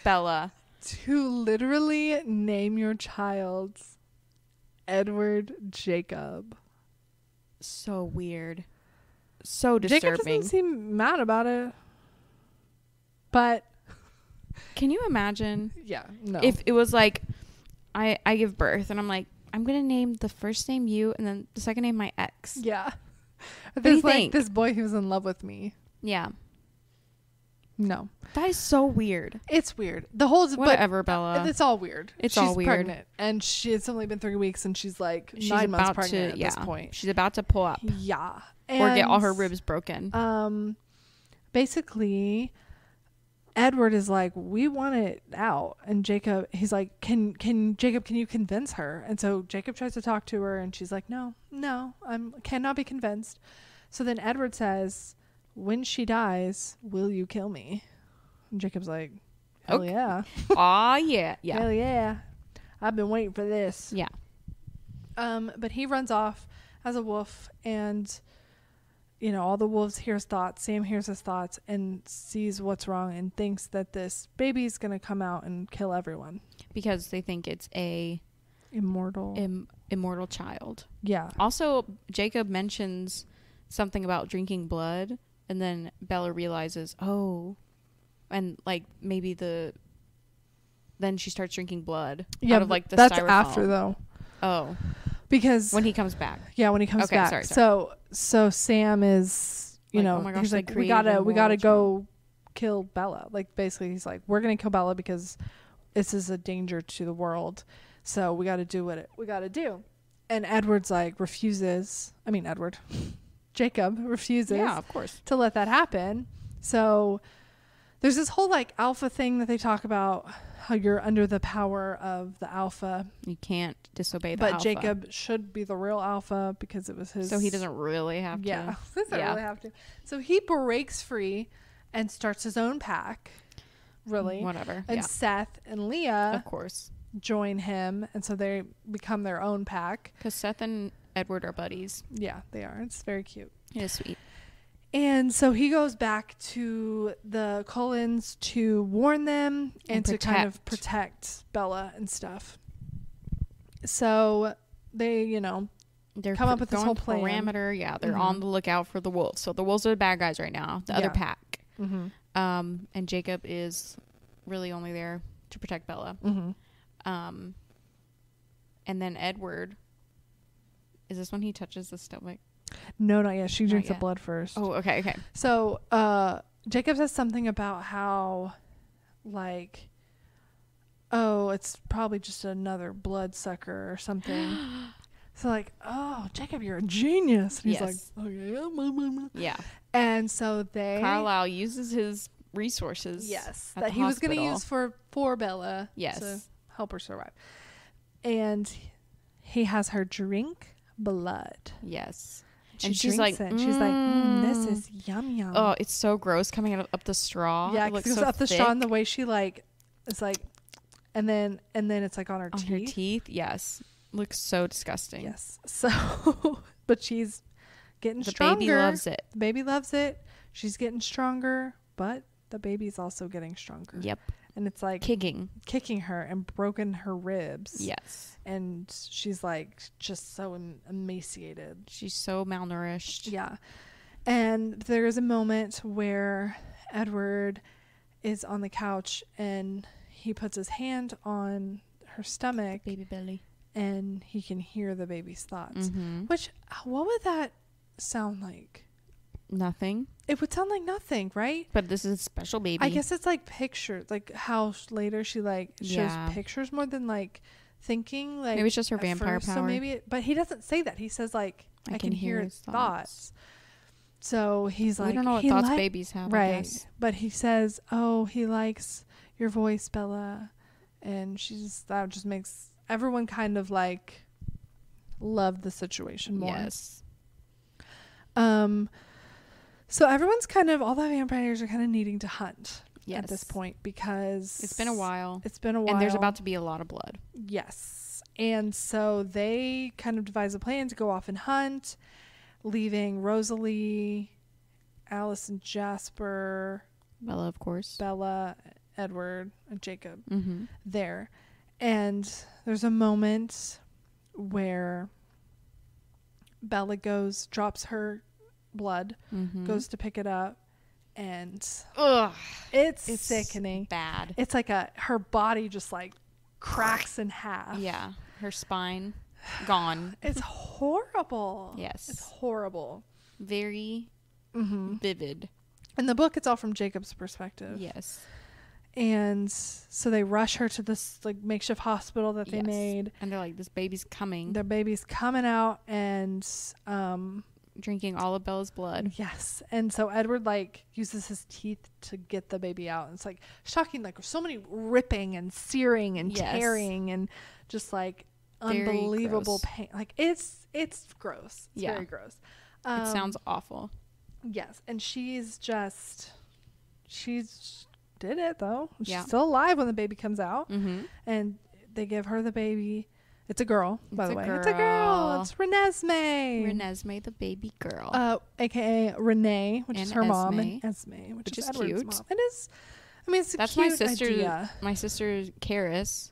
S3: Bella.
S1: To literally name your child Edward Jacob.
S3: So weird. So disturbing.
S1: Jacob doesn't seem mad about it. But
S3: can you imagine
S1: yeah, no.
S3: if it was like I give birth and I'm like, I'm gonna name the first name you and then the second name my ex.
S1: Yeah.
S3: do you
S1: There's like
S3: think?
S1: this boy who's in love with me.
S3: Yeah.
S1: No.
S3: That is so weird.
S1: It's weird. The whole
S3: Whatever, Bella.
S1: It's all weird.
S3: It's
S1: she's
S3: all weird.
S1: pregnant and it's only been 3 weeks and she's like
S3: She's
S1: 9 months
S3: about
S1: pregnant
S3: to
S1: at this point.
S3: She's about to pull up
S1: Yeah.
S3: or get all her
S1: And,
S3: ribs broken.
S1: basically Edward is like, we want it out. And Jacob, he's like, can you convince her? And so Jacob tries to talk to her and she's like, no, I cannot be convinced. So then Edward says, when she dies, will you kill me? And Jacob's like, hell
S3: Okay.
S1: yeah.
S3: Aw, yeah. Yeah.
S1: Hell yeah. I've been waiting for this.
S3: Yeah.
S1: But he runs off as a wolf and all the wolves hear his thoughts. Sam hears his thoughts and sees what's wrong and thinks that this baby's going to come out and kill everyone.
S3: Because they think it's a immortal child.
S1: Yeah.
S3: Also, Jacob mentions something about drinking blood, and then Bella realizes, and like maybe then she starts drinking blood out of like the
S1: that's
S3: styrofoam.
S1: after though.
S3: Oh,
S1: because
S3: when he comes back.
S1: Yeah, when he comes back.
S3: Sorry.
S1: So Sam is,
S3: oh my gosh,
S1: he's
S3: they
S1: like, we
S3: created
S1: gotta
S3: immortal
S1: go kill Bella. Like basically, he's like, we're gonna kill Bella because this is a danger to the world. So we got to do what we got to do. And Edward's like Jacob refuses.
S3: Yeah, of course.
S1: To let that happen. So there's this whole like alpha thing that they talk about, how you're under the power of the alpha.
S3: You can't disobey the
S1: But
S3: alpha.
S1: Jacob should be the real alpha because it was his.
S3: So he doesn't really have to.
S1: Yeah, doesn't really have to. So he breaks free and starts his own pack. Really.
S3: Whatever.
S1: And
S3: yeah.
S1: Seth and Leah,
S3: Of course.
S1: join him, and so they become their own pack.
S3: Because Seth and Edward are buddies.
S1: Yeah, they are. It's very cute.
S3: It is sweet.
S1: And so he goes back to the Cullens to warn them and to kind of protect Bella and stuff. So they,
S3: They're
S1: come up with this
S3: going
S1: whole plan.
S3: Parameter. Yeah, they're on the lookout for the wolves. So the wolves are the bad guys right now. The other pack.
S1: Mm-hmm.
S3: And Jacob is really only there to protect Bella.
S1: Mm-hmm.
S3: And then Edward. Is this when he touches the stomach?
S1: No, not yet. She drinks the
S3: yet.
S1: blood first.
S3: Oh, okay.
S1: So Jacob says something about how, like, it's probably just another bloodsucker or something. So like, Jacob, you're a genius. And he's like, okay,
S3: yeah.
S1: And so
S3: Carlisle uses his resources.
S1: Yes,
S3: at
S1: that
S3: the
S1: he was going to
S3: hospital.
S1: use for Bella.
S3: Yes.
S1: To help her survive. And he has her drink blood.
S3: Yes.
S1: She
S3: and she's like,
S1: drinks it. She's like, this is yum yum.
S3: Oh, it's so gross coming out up the straw.
S1: Yeah,
S3: it looks
S1: it goes
S3: so
S1: up the
S3: thick.
S1: straw, and the way she like, it's like, and then it's like on her
S3: On
S1: teeth.
S3: her teeth, yes, looks so disgusting.
S1: Yes. So, but she's getting
S3: The
S1: stronger.
S3: baby loves it.
S1: The baby loves it. She's getting stronger, but the baby's also getting stronger.
S3: Yep.
S1: And it's like
S3: Kicking
S1: her and broken her ribs.
S3: Yes.
S1: And she's like just so emaciated.
S3: She's so malnourished.
S1: Yeah. And there is a moment where Edward is on the couch and he puts his hand on her stomach,
S3: Baby belly.
S1: and he can hear the baby's thoughts.
S3: Mm-hmm.
S1: Which, what would that sound like?
S3: Nothing.
S1: It would sound like nothing, right?
S3: But this is a special baby.
S1: I guess it's like pictures, like how later she like shows pictures more than like thinking. Like
S3: maybe it's just her
S1: at
S3: vampire
S1: first,
S3: power.
S1: So maybe, but he doesn't say that. He says like I can hear his thoughts. So he's like,
S3: we don't know what thoughts babies have, I
S1: right?
S3: guess.
S1: But he says, "Oh, he likes your voice, Bella," and that just makes everyone kind of like love the situation more.
S3: Yes.
S1: So everyone's kind of, all the vampires are kind of needing to hunt at this
S3: Yes.
S1: point because
S3: It's been a while.
S1: And
S3: there's about to be a lot of blood.
S1: Yes. And so they kind of devise a plan to go off and hunt, leaving Rosalie, Alice and Jasper,
S3: Bella, of course.
S1: Bella, Edward, and Jacob
S3: Mm-hmm.
S1: there. And there's a moment where Bella drops her blood,
S3: Mm-hmm.
S1: goes to pick it up, and
S3: Ugh.
S1: it's sickening.
S3: Bad.
S1: It's like her body just like cracks in half.
S3: Yeah. Her spine gone.
S1: It's horrible.
S3: Yes.
S1: It's horrible.
S3: Very vivid.
S1: In the book, it's all from Jacob's perspective.
S3: Yes.
S1: And so they rush her to this like makeshift hospital that they made.
S3: And they're like, this baby's coming.
S1: Their baby's coming out, and
S3: Drinking all of Bella's blood.
S1: yes. And so Edward like uses his teeth to get the baby out. And it's like shocking, like so many ripping and searing and tearing and just like
S3: Very
S1: unbelievable
S3: gross.
S1: pain. Like it's gross. It's very gross.
S3: It sounds awful.
S1: Yes. And she's did it though.
S3: Yeah.
S1: She's still alive when the baby comes out.
S3: Mm-hmm.
S1: And they give her the baby. It's a girl, by the way.
S3: Girl.
S1: It's a girl. It's Renesmee.
S3: Renesmee, the baby girl.
S1: AKA Renee, which is
S3: And
S1: her mom,
S3: Esme.
S1: and Esme, which is Edward's
S3: cute.
S1: mom. It is. I mean, it's a
S3: That's
S1: cute
S3: my sister.
S1: idea.
S3: My sister Karis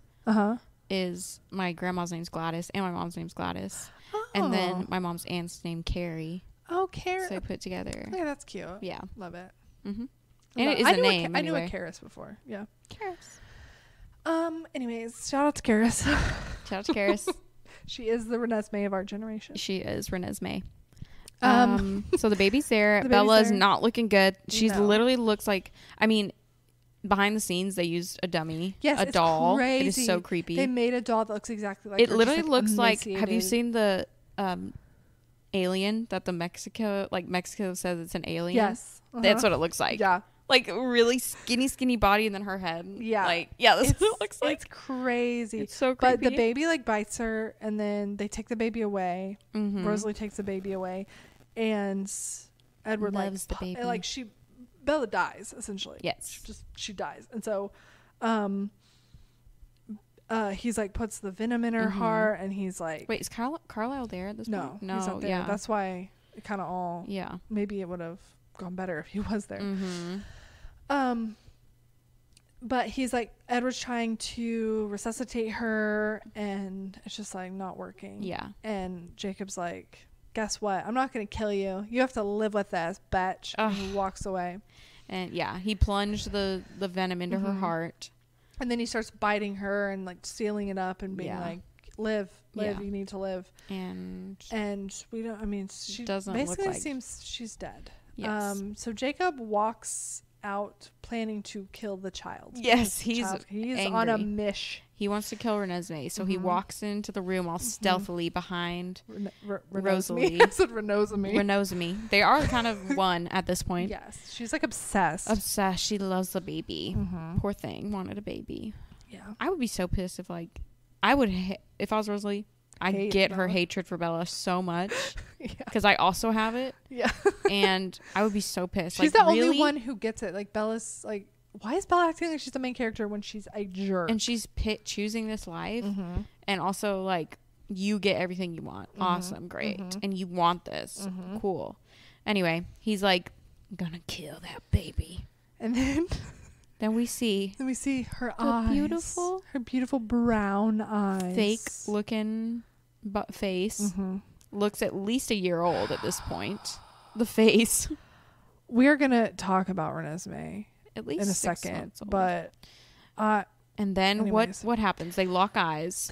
S3: is my grandma's name's Gladys, and my mom's name's Gladys, and then my mom's aunt's name Carrie.
S1: Oh, Karis.
S3: So I put it together.
S1: Yeah, that's cute.
S3: Yeah.
S1: Love it.
S3: Mm-hmm. And it is a name.
S1: I knew a
S3: anyway.
S1: Karis before. Yeah.
S3: Karis.
S1: Anyways, shout out to Karis.
S3: Shout out to Karis.
S1: She is the Renesmee of our generation.
S3: She is Renesmee.
S1: Um,
S3: So the baby's there.
S1: the baby's
S3: Bella's
S1: there.
S3: not looking good. She's
S1: No.
S3: literally looks like. I mean, behind the scenes, they used a dummy.
S1: Yes,
S3: a
S1: it's
S3: doll.
S1: crazy.
S3: It is so creepy.
S1: They made a doll that looks exactly like
S3: It
S1: her,
S3: literally
S1: just,
S3: looks like. Have you
S1: emaciated.
S3: seen the alien that Mexico says it's an alien?
S1: Yes.
S3: That's what it looks like.
S1: Yeah.
S3: Like really skinny body, and then her head.
S1: Yeah.
S3: Like that's what it looks like.
S1: It's crazy.
S3: It's so creepy.
S1: But the baby like bites her, and then they take the baby away.
S3: Mhm.
S1: Rosalie takes the baby away, and Edward
S3: Loves the baby.
S1: like Bella dies essentially.
S3: Yes.
S1: She dies, and so, he's like puts the venom in her heart, and he's like,
S3: Wait, is Carlisle there at this
S1: no,
S3: point? No,
S1: he's not there.
S3: yeah,
S1: That's why it kind of all.
S3: yeah.
S1: Maybe it would have gone better if he was there.
S3: Mm-hmm.
S1: But he's like, Edward's trying to resuscitate her, and it's just like not working.
S3: Yeah.
S1: And Jacob's like, guess what? I'm not going to kill you. You have to live with this, bitch. And he walks away.
S3: And yeah, he plunged the venom into her heart.
S1: And then he starts biting her and like sealing it up and being
S3: Yeah.
S1: like, live,
S3: Yeah.
S1: you need to live.
S3: And
S1: we don't, I mean, she
S3: doesn't
S1: basically
S3: look like-
S1: seems she's dead.
S3: Yes.
S1: So Jacob walks out planning to kill the child.
S3: Yes,
S1: He's
S3: angry.
S1: on a mish.
S3: He wants to kill Renesmee, so he walks into the room all stealthily behind Rosalie.
S1: I said Renosmee.
S3: Renesmee. They are kind of one at this point.
S1: Yes, she's like obsessed.
S3: Obsessed. She loves the baby. Poor thing. Wanted a baby.
S1: Yeah.
S3: I would be so pissed if if I was Rosalie, I get her hatred for Bella so much because I also have it.
S1: Yeah.
S3: And I would be so pissed.
S1: She's the only one who gets it. Like Bella's like, why is Bella acting like she's the main character when she's a jerk?
S3: And she's choosing this life. And also like, you get everything you want. Awesome. Great. And you want this. Cool. Anyway, he's like, I'm gonna kill that baby.
S1: And then
S3: we see
S1: her eyes. Her beautiful brown eyes.
S3: Fake looking face. Looks at least a year old at this point. The face.
S1: We're gonna talk about Renesmee
S3: at least
S1: in a second, but
S3: and then
S1: anyways.
S3: what happens? They lock eyes.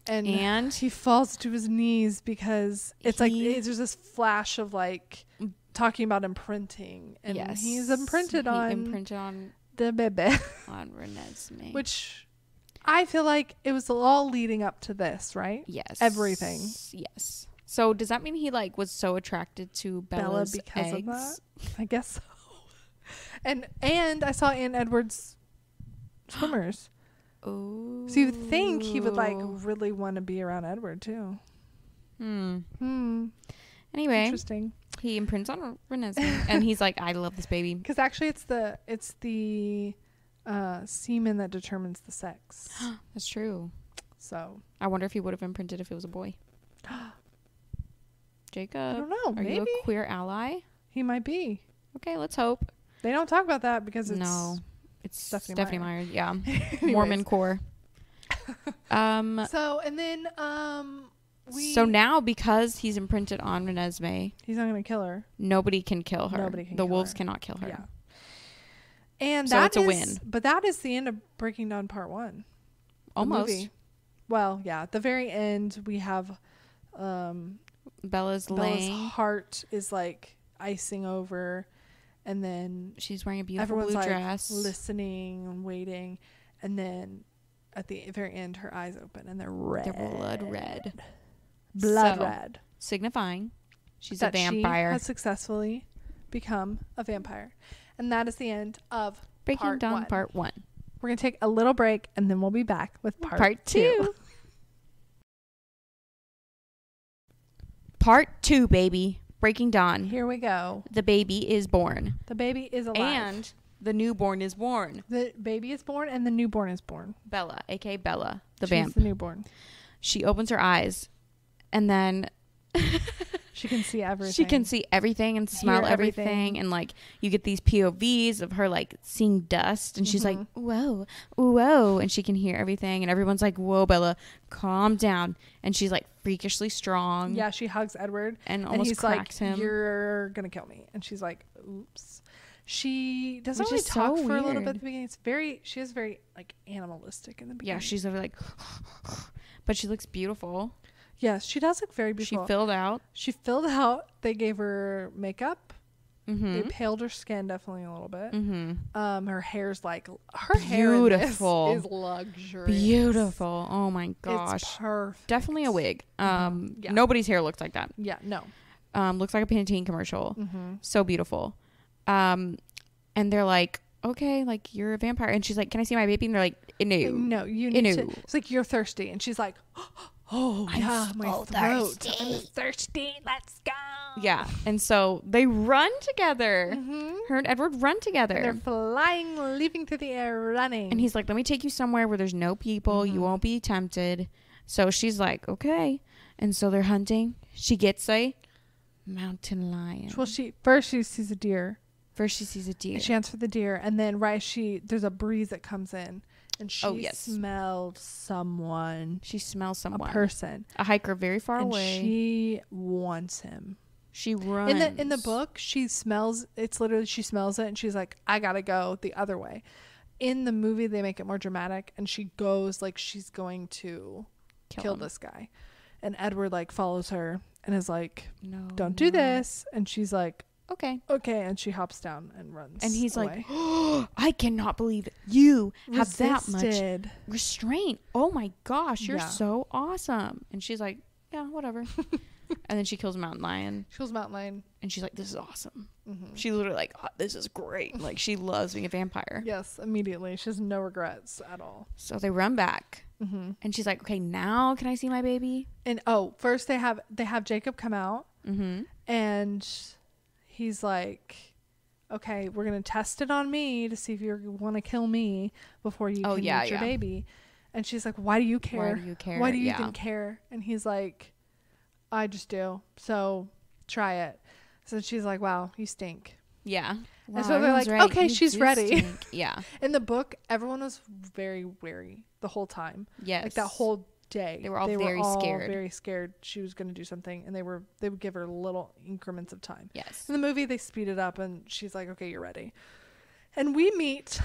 S1: And he falls to his knees because it's like there's this flash of like talking about imprinting, and he's imprinted on the baby
S3: on Renesmee,
S1: which I feel like it was all leading up to this, right?
S3: Yes,
S1: everything.
S3: Yes. So does that mean he like was so attracted to Bella
S1: because
S3: eggs?
S1: of that? I guess so. And I saw Aunt Edward's swimmers.
S3: Oh,
S1: so you would think he would like really want to be around Edward too.
S3: Anyway,
S1: interesting.
S3: He imprints on Renesmee, and he's like, "I love this baby."
S1: Because actually, it's the semen that determines the sex.
S3: That's true.
S1: So
S3: I wonder if he would have imprinted if it was a boy. Jacob,
S1: I don't know.
S3: Are
S1: maybe
S3: you a queer ally?
S1: He might be.
S3: Okay, let's hope.
S1: They don't talk about that because
S3: it's
S1: Stephanie
S3: Meyer. Yeah, Mormon core.
S1: So and then
S3: so now because he's imprinted on Renesmee,
S1: he's not going to kill her.
S3: Nobody can kill her. The wolves
S1: her.
S3: Cannot kill her.
S1: Yeah. And
S3: so it's a win.
S1: But that is the end of Breaking Dawn Part 1.
S3: Almost.
S1: Well, yeah. At the very end, we have
S3: Bella's
S1: heart is like icing over, and then
S3: she's wearing a beautiful blue dress,
S1: listening and waiting, and then at the very end, her eyes open and they're red.
S3: They're
S1: blood red,
S3: signifying she's a vampire.
S1: She has successfully become a vampire, and that is the end of
S3: Breaking Dawn Part 1.
S1: We're gonna take a little break, and then we'll be back with
S3: Part 2. Part 2, baby. Breaking Dawn.
S1: Here we go.
S3: The baby is born.
S1: The baby is alive.
S3: And the newborn is born.
S1: The baby is born and the newborn is born.
S3: Bella, aka Bella, the
S1: She's
S3: vamp.
S1: the newborn.
S3: She opens her eyes, and then
S1: she can see everything.
S3: She can see everything and smell everything. And like you get these POVs of her like seeing dust, and she's like, whoa, whoa, and she can hear everything, and everyone's like, whoa, Bella, calm down. And she's like freakishly strong.
S1: Yeah, she hugs Edward
S3: and almost
S1: he's
S3: cracks
S1: like,
S3: him.
S1: You're gonna kill me. And she's like, oops. She doesn't really talk for a little bit at the beginning. She is very like animalistic in the beginning.
S3: Yeah, she's literally like but she looks beautiful.
S1: Yes, she does look very beautiful. She filled out. They gave her makeup. They paled her skin definitely a little bit. Her hair's like hair is luxurious.
S3: Beautiful. Oh my gosh.
S1: It's perfect.
S3: Definitely a wig. Nobody's hair looks like that.
S1: Yeah, no.
S3: Looks like a Pantene commercial. So beautiful. And they're like, okay, like you're a vampire, and she's like, can I see my baby? And they're like, no,
S1: you need to. It's like, you're thirsty, and she's like, oh yeah, my throat. I'm thirsty. Let's go.
S3: Yeah, and so they run together. Her and Edward run together.
S1: And they're flying, leaping through the air, running.
S3: And he's like, let me take you somewhere where there's no people. You won't be tempted. So she's like, okay. And so they're hunting. She gets a mountain lion.
S1: Well, first she sees a deer.
S3: And she
S1: hunts for the deer, and then there's a breeze that comes in, and she smelled someone.
S3: She smells someone.
S1: A person.
S3: A hiker very far away.
S1: She wants him.
S3: She runs.
S1: In the book, she smells it, and she's like, I gotta go the other way. In the movie, they make it more dramatic, and she goes like she's going to kill this guy. And Edward like follows her and is like, no, don't do this. And she's like, okay, and she hops down and runs,
S3: and he's
S1: away.
S3: like, oh, I cannot believe you have that much restraint. Oh my gosh, you're so awesome. And she's like, yeah, whatever. And then she kills a mountain lion. And she's like, this is awesome. She literally like, oh, this is great. Like she loves being a vampire.
S1: Yes, immediately. She has no regrets at all.
S3: So they run back,
S1: Mm-hmm.
S3: And she's like, okay, now can I see my baby?
S1: And first they have Jacob come out, and he's like, okay, we're gonna test it on me to see if you want to kill me before you can meet your baby. And she's like, why do you care? Why do you even care? And he's like, I just do. So try it. So she's like, wow, you stink.
S3: Yeah. Wow,
S1: and so they're like, okay, she's ready.
S3: Yeah.
S1: In the book, everyone was very wary the whole time.
S3: Yes.
S1: Like that whole day.
S3: They were all very scared.
S1: Very scared she was going to do something, and they would give her little increments of time.
S3: Yes.
S1: In the movie, they speed it up, and she's like, okay, you're ready. And we meet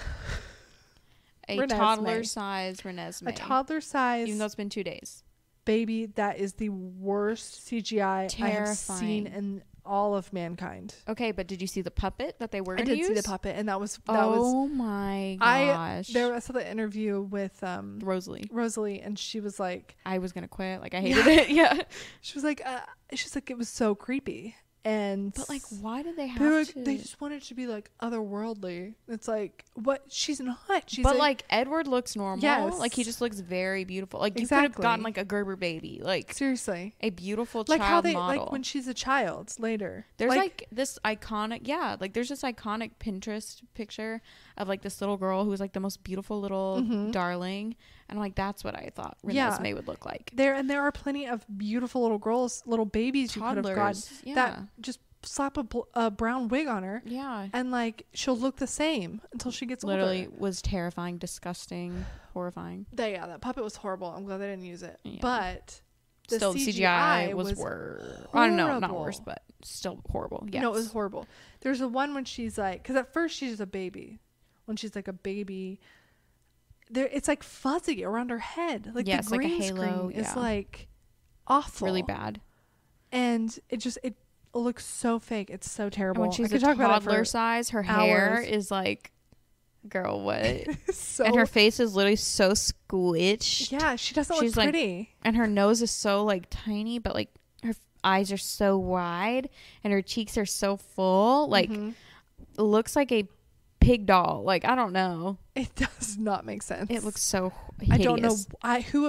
S3: a toddler-sized Renesmee.
S1: A toddler-sized.
S3: Even though it's been 2 days.
S1: Baby that is the worst CGI
S3: Terrifying.
S1: I have seen in all of mankind.
S3: Okay, but did you see the puppet that they were going to use?
S1: I did see the puppet, and that was
S3: my gosh.
S1: I saw the interview with Rosalie, and she was like,
S3: I was going to quit. Like, I hated it. Yeah.
S1: She was like, it was so creepy. But
S3: like, why did they have to?
S1: They just wanted to be like otherworldly. It's like, what? She's not. She's
S3: but like Edward looks normal.
S1: Yes.
S3: Like he just looks very beautiful. Like you
S1: exactly.
S3: could have gotten like a Gerber baby. Like
S1: seriously,
S3: a beautiful
S1: like
S3: child
S1: how they
S3: model.
S1: like when she's a child later.
S3: There's like this iconic, like there's this iconic Pinterest picture of like this little girl who's like the most beautiful little darling, and I'm like, that's what I thought Renesmee would look like.
S1: There are plenty of beautiful little girls, little babies you could have gotten that just slap a brown wig on her, and like she'll look the same until she gets
S3: literally
S1: older.
S3: Was terrifying, disgusting, horrifying.
S1: That puppet was horrible. I'm glad they didn't use it, but
S3: still the CGI was worse. I don't know, not worse, but still horrible. Yes.
S1: No, it was horrible. There's a one when she's like, because at first she's a baby. When she's like a baby, it's like fuzzy around her head, like the green
S3: like a halo.
S1: Screen is like awful,
S3: really bad,
S1: and it looks so fake. It's so terrible.
S3: And when she's a toddler size, her hair is like, girl, what? And her face is literally so squished.
S1: Yeah, she doesn't look pretty.
S3: Like, and her nose is so like tiny, but like her eyes are so wide, and her cheeks are so full. Like, it looks like a pig doll. Like, I don't know.
S1: It does not make sense.
S3: It looks so hideous.
S1: I don't know who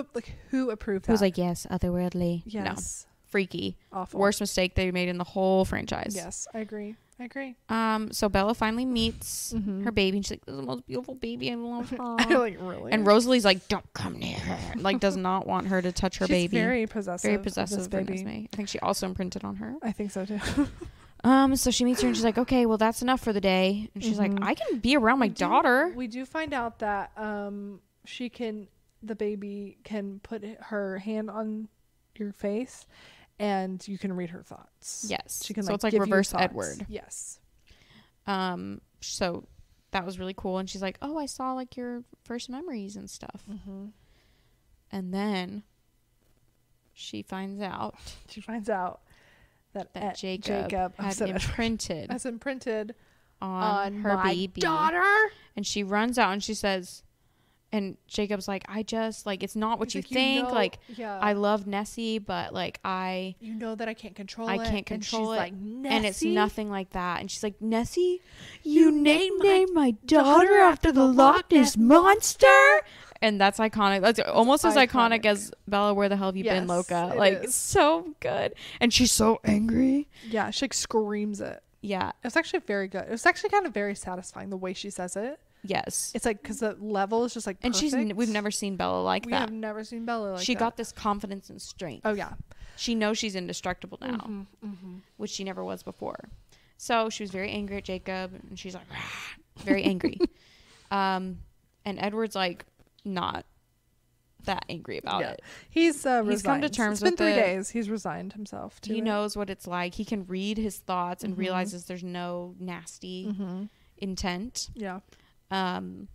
S1: approved that.
S3: Who's like, yes, otherworldly.
S1: Yes.
S3: No. Freaky.
S1: Awful.
S3: Worst mistake they made in the whole franchise.
S1: Yes, I agree.
S3: So Bella finally meets her baby, and she's like, this is the most beautiful baby. I love her.
S1: I like, really?
S3: And Rosalie's like, don't come near her. Like, does not want her to touch her baby.
S1: Very possessive of this baby.
S3: Renesmee. I think she also imprinted on her.
S1: I think so too.
S3: So she meets her, and she's like, okay, well, that's enough for the day. And she's like, I can be around my daughter.
S1: We do find out that the baby can put her hand on your face, and you can read her thoughts.
S3: Yes.
S1: She can,
S3: so it's like reverse Edward.
S1: Yes.
S3: So that was really cool. And she's like, oh, I saw like your first memories and stuff. And then she finds out that Jacob has imprinted on her baby
S1: daughter.
S3: And she runs out and she says, and Jacob's like, I just like, it's not what you think. I love Nessie, but like that
S1: I can't control it.
S3: I can't control it.
S1: Like, Nessie?
S3: And it's nothing like that. And she's like, Nessie, you named my daughter after the Loch Ness Monster. And that's iconic. That's almost as iconic as Bella, where the hell have you been, Loca? It's so good. And she's so angry.
S1: Yeah, she like screams it.
S3: Yeah.
S1: It's actually very good. It was actually kind of very satisfying the way she says it.
S3: Yes.
S1: It's like, because the level is just like perfect.
S3: And we've never seen Bella like that.
S1: We have never seen Bella like that.
S3: She got this confidence and strength.
S1: Oh, yeah.
S3: She knows she's indestructible now, which she never was before. So she was very angry at Jacob, and she's like, very angry. And Edward's like, not that angry about it.
S1: He's
S3: he's come to terms with it.
S1: It's been 3 days. He's resigned himself to it.
S3: He knows what it's like. He can read his thoughts and realizes there's no nasty intent.
S1: Yeah.
S3: And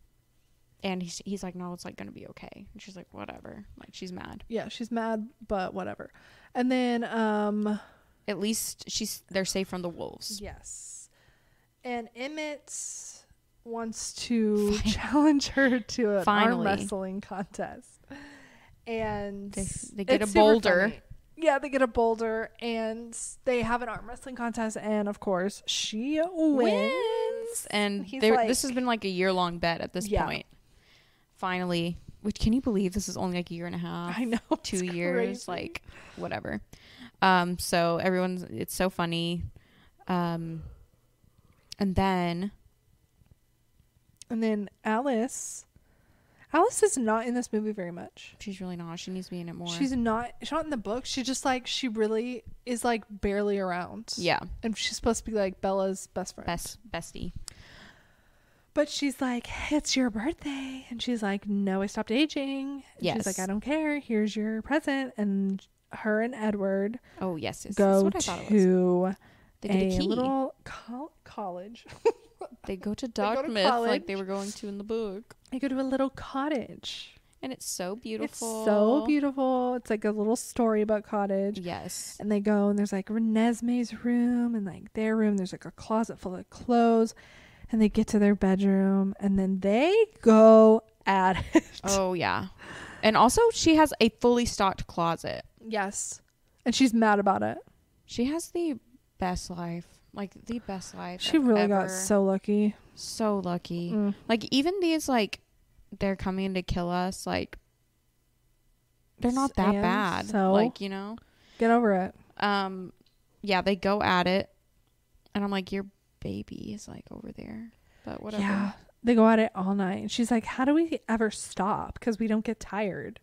S3: he's like, no, it's like gonna be okay. And she's like, whatever. Like, she's mad.
S1: Yeah, she's mad, but whatever. And then
S3: at least they're safe from the wolves.
S1: Yes. And Emmett wants to challenge her to an arm wrestling contest. And
S3: they get a boulder.
S1: Yeah, they get a boulder, and they have an arm wrestling contest, and of course she wins.
S3: And this has been like a year-long bet at this point. Finally, which, can you believe this is only like a year and a half?
S1: I know.
S3: 2 years,
S1: crazy.
S3: like whatever. So it's so funny. And then
S1: Alice is not in this movie very much.
S3: she's really not. She needs to be in it more.
S1: She's not in the book. She just like, she really is like barely around.
S3: Yeah.
S1: And she's supposed to be like Bella's best friend.
S3: Bestie.
S1: But she's like, it's your birthday. And she's like, no, I stopped aging. And
S3: Yes.
S1: she's like, I don't care. Here's your present. And her and Edward
S3: Oh, yes.
S1: go
S3: That's what I thought it was.
S1: to
S3: They get a key.
S1: little college.
S3: They go to
S1: go to
S3: Dartmouth like
S1: college.
S3: they were going to in the book.
S1: They go to a little cottage.
S3: And it's so beautiful.
S1: It's so beautiful. It's like a little storybook cottage.
S3: Yes.
S1: And they go, and there's like Renesmee's room and like their room. There's like a closet full of clothes. And they get to their bedroom, and then they go at it.
S3: Oh, yeah. And also, she has a fully stocked closet.
S1: Yes. And she's mad about it.
S3: She has the best life. Like, the best life.
S1: She really
S3: ever.
S1: got so lucky.
S3: So lucky.
S1: Mm.
S3: Like, even these, like, they're coming to kill us, like, they're not that
S1: And
S3: bad.
S1: so?
S3: Like, you know?
S1: Get over it.
S3: Yeah, they go at it. And I'm like, your baby is, like, over there. But whatever.
S1: Yeah. They go at it all night. And she's like, how do we ever stop? Because we don't get tired.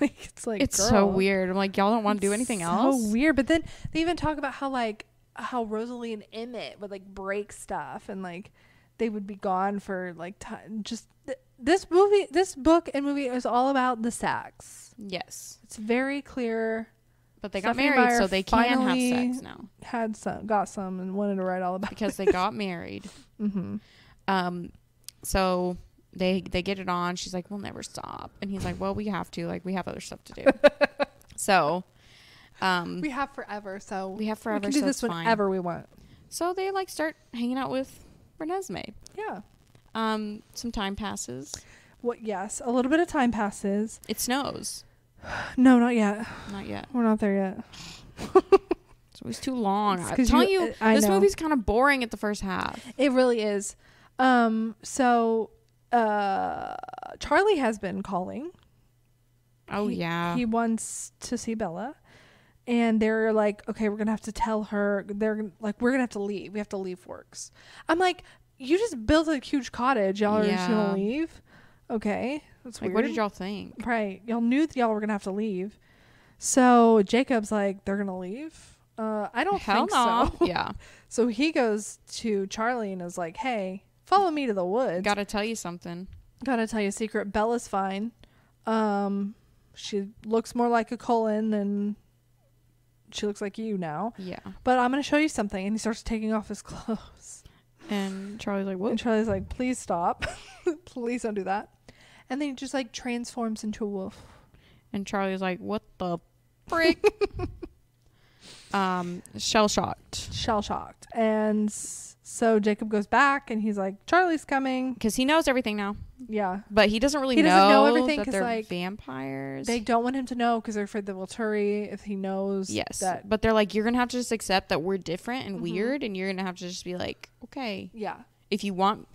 S1: Like, it's like,
S3: It's
S1: girl,
S3: so weird. I'm like, y'all don't want to do anything else?
S1: So weird. But then they even talk about how Rosalie and Emmett would like break stuff, and like they would be gone for like time. Just this book and movie is all about the sex.
S3: Yes.
S1: It's very clear.
S3: But they got
S1: Stephanie
S3: married,
S1: Meyer
S3: so they can have
S1: finally
S3: sex now.
S1: Got some, and wanted to write all about
S3: Because
S1: it.
S3: they got married.
S1: Mm-hmm.
S3: So they get it on. She's like, we'll never stop. And he's like, well, we have to. Like, we have other stuff to do. So
S1: we have forever, so
S3: we have forever,
S1: we can do
S3: so
S1: this
S3: it's fine.
S1: whenever we want.
S3: So they like start hanging out with Renesmee.
S1: Yeah.
S3: Some time passes.
S1: Yes, a little bit of time passes.
S3: It snows.
S1: No, not yet.
S3: Not yet.
S1: We're not there yet.
S3: It's always too long.
S1: It's
S3: I'm
S1: 'cause
S3: telling you,
S1: I
S3: this
S1: know.
S3: movie's kind of boring at the first half.
S1: It really is. So Charlie has been calling.
S3: Oh, yeah.
S1: He wants to see Bella. And they're like, okay, we're going to have to tell her. They're like, we're going to have to leave. We have to leave Forks. I'm like, you just built a huge cottage. Y'all are just going to leave? Okay. That's
S3: Like,
S1: weird.
S3: what did y'all think?
S1: Right. Y'all knew that y'all were going to have to leave. So Jacob's like, they're going to leave? I don't
S3: Hell
S1: think
S3: no.
S1: so.
S3: Yeah.
S1: So he goes to Charlie and is like, hey, follow me to the woods.
S3: Gotta tell you something.
S1: Gotta tell you a secret. Bella's fine. She looks more like a Cullen than she looks like you now.
S3: Yeah.
S1: But I'm gonna show you something. And he starts taking off his clothes.
S3: And Charlie's like, what?
S1: And Charlie's like, please stop. Please don't do that. And then he just like transforms into a wolf.
S3: And Charlie's like, what the frick? Shell shocked.
S1: And so Jacob goes back and he's like, Charlie's coming.
S3: Because he knows everything now.
S1: Yeah.
S3: But he doesn't really
S1: He doesn't know everything
S3: that
S1: 'cause,
S3: they're
S1: like,
S3: vampires.
S1: They don't want him to know because they're afraid that we'll turry if he knows.
S3: Yes.
S1: That.
S3: But they're like, you're going to have to just accept that we're different and
S1: Mhm.
S3: weird. And you're going to have to just be like, okay.
S1: Yeah.
S3: If you want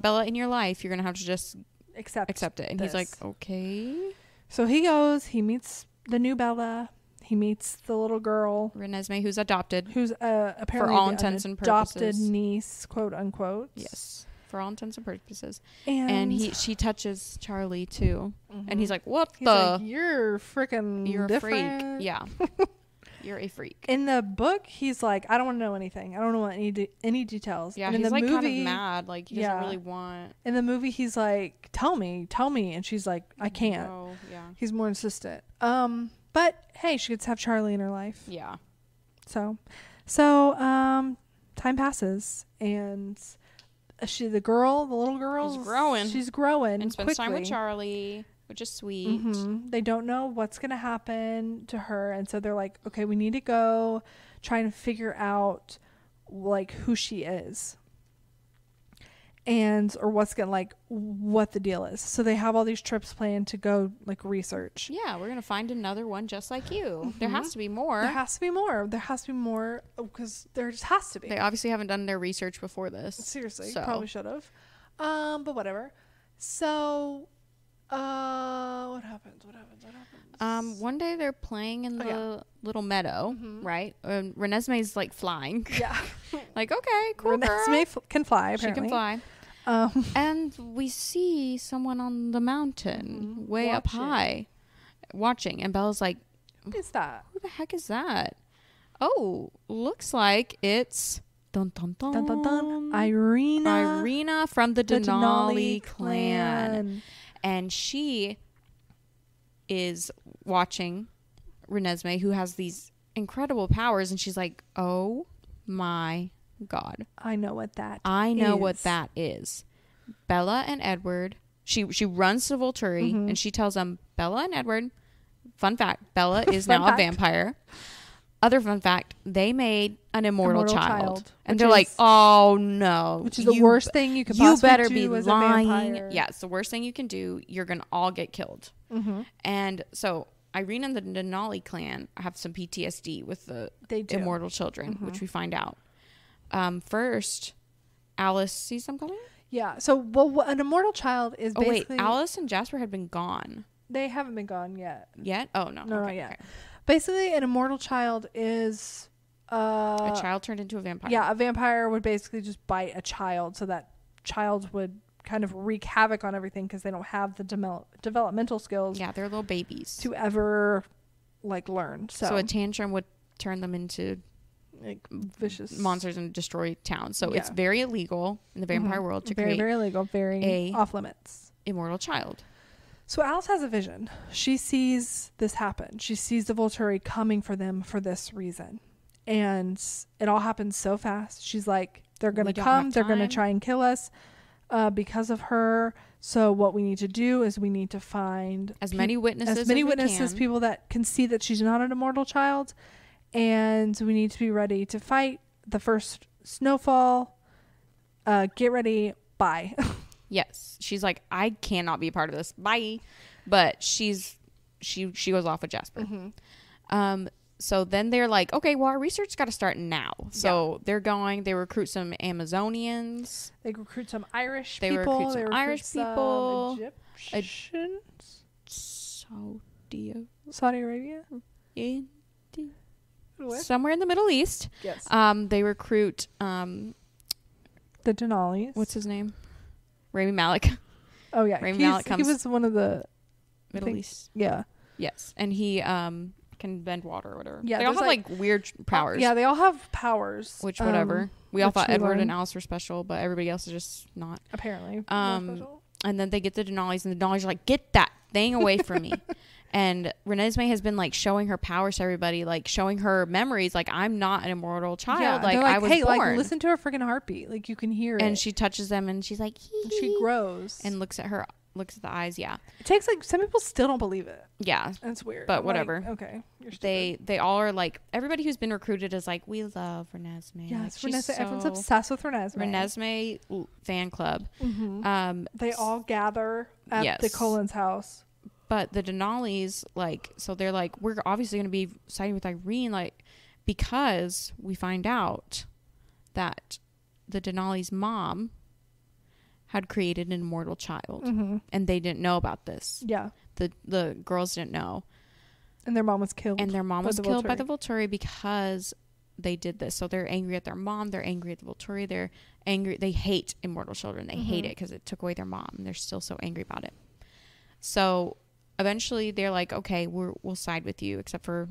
S3: Bella in your life, you're going to have to just
S1: Accept
S3: it. And he's like,
S1: this.
S3: okay.
S1: So he goes, he meets the new Bella. He meets the little girl
S3: Renesmee, who's adopted.
S1: who's apparently
S3: all
S1: an
S3: intents and
S1: adopted
S3: purposes.
S1: niece, quote unquote.
S3: Yes. For all intents and purposes.
S1: And
S3: she touches Charlie too.
S1: Mhm.
S3: And he's like, what
S1: He's
S3: the?
S1: like, you're freaking
S3: You're a
S1: different.
S3: freak. Yeah. You're a freak.
S1: In the book, he's like, I don't want to know anything. I don't want any details.
S3: Yeah,
S1: and in
S3: he's
S1: the
S3: like
S1: movie,
S3: kind of mad. Like he doesn't
S1: Yeah.
S3: really want.
S1: in the movie, he's like, tell me. And she's like, I can't.
S3: Oh, yeah.
S1: He's more insistent. But hey, she gets to have Charlie in her life.
S3: Yeah.
S1: So, time passes and the little girl,
S3: She's growing.
S1: She's growing
S3: And spends
S1: quickly.
S3: time with Charlie, which is sweet.
S1: Mm-hmm. They don't know what's gonna happen to her, and so they're like, okay, we need to go try and figure out like who she is, or what the deal is. So they have all these trips planned to go like research.
S3: Yeah, we're gonna find another one just like you. There
S1: Mhm.
S3: has to be more.
S1: There has to be more because there just has to be.
S3: They obviously haven't done their research before this.
S1: Seriously,
S3: So.
S1: probably should have. But whatever. So, What happens?
S3: One day they're playing in the little meadow, right? And Renesmee's like flying.
S1: Yeah.
S3: Like, okay, cool.
S1: Renesmee can fly, apparently.
S3: She can fly. And we see someone on the mountain way up high watching. And Bella's like,
S1: what is that?
S3: Who the heck is that? Oh, looks like it's dun, dun, dun.
S1: Dun, dun, dun. Irina
S3: from the Denali clan. And she is watching Renesmee, who has these incredible powers. And she's like, oh my God.
S1: I know what that
S3: is. Bella and Edward. She runs to Volturi and she tells them, Bella and Edward, fun fact, Bella is now a vampire. Other fun fact, they made an immortal child. And they're like, oh no.
S1: Which is the worst thing you could possibly do as
S3: lying.
S1: a vampire.
S3: Yeah, it's the worst thing you can do. You're going to all get killed. And so Irene and the Denali clan have some PTSD with the immortal children, which we find out. First, Alice sees them coming.
S1: Yeah. So, an immortal child is basically...
S3: Alice and Jasper had been gone.
S1: They haven't been gone yet.
S3: Yet? Oh, no.
S1: No, not yet. Okay. Basically, an immortal child is...
S3: a child turned into a vampire.
S1: Yeah, a vampire would basically just bite a child, so that child would kind of wreak havoc on everything because they don't have the developmental skills.
S3: Yeah, they're little babies.
S1: To ever, learn. So
S3: a tantrum would turn them into...
S1: vicious
S3: monsters and destroy towns. So it's very illegal in the vampire world to create
S1: very illegal, very off limits
S3: immortal child.
S1: So Alice has a vision. She sees this happen. She sees the Volturi coming for them for this reason. And it all happens so fast. She's like, they're going to come. They're going to try and kill us because of her. So what we need to do is we need to find
S3: as many witnesses,
S1: people that can see that she's not an immortal child. And we need to be ready to fight the first snowfall. Get ready. Bye.
S3: Yes. She's like, I cannot be a part of this. Bye. But she goes off with Jasper. So then they're like, okay, well, our research got to start now. So they're going, they recruit some Amazonians.
S1: They recruit some Irish people. Egyptians. Saudi Arabia.
S3: Somewhere in the Middle East.
S1: Yes.
S3: They recruit
S1: the Denalis.
S3: What's his name? Rami Malek.
S1: Oh yeah,
S3: Rami Malek comes.
S1: He was one of the
S3: Middle East.
S1: Yeah.
S3: Yes, and he can bend water or whatever.
S1: Yeah,
S3: they all have like weird powers.
S1: Yeah, they all have powers.
S3: Which whatever. We all thought Edward and Alice were special, but everybody else is just not.
S1: Apparently.
S3: And then they get the Denalis, and the Denalis are like, "Get that thing away from me." And Renesmee has been like showing her powers to everybody, like showing her memories. Like, I'm not an immortal child.
S1: Yeah,
S3: like I was
S1: hey,
S3: born.
S1: Like, listen to her freaking heartbeat. Like, you can hear it.
S3: And she touches them, and she's like,
S1: and she grows
S3: and looks at the eyes. Yeah,
S1: it takes like some people still don't believe it.
S3: Yeah,
S1: that's weird.
S3: But whatever.
S1: Like, okay, you're
S3: stupid. They all are like, everybody who's been recruited is like, we love Renesmee.
S1: Yes, like, Renesmee. Everyone's obsessed with Renesmee.
S3: Renesmee fan club.
S1: They all gather at the Colin's house.
S3: But the Denalis, like, so they're like, we're obviously going to be siding with Irene, like, because we find out that the Denali's mom had created an immortal child. And they didn't know about this.
S1: Yeah.
S3: The girls didn't know.
S1: And their mom was killed.
S3: And their mom was killed by the Volturi because they did this. So they're angry at their mom. They're angry at the Volturi. They're angry. They hate immortal children. They hate it because it took away their mom. And they're still so angry about it. So eventually they're like, okay, we'll side with you, except for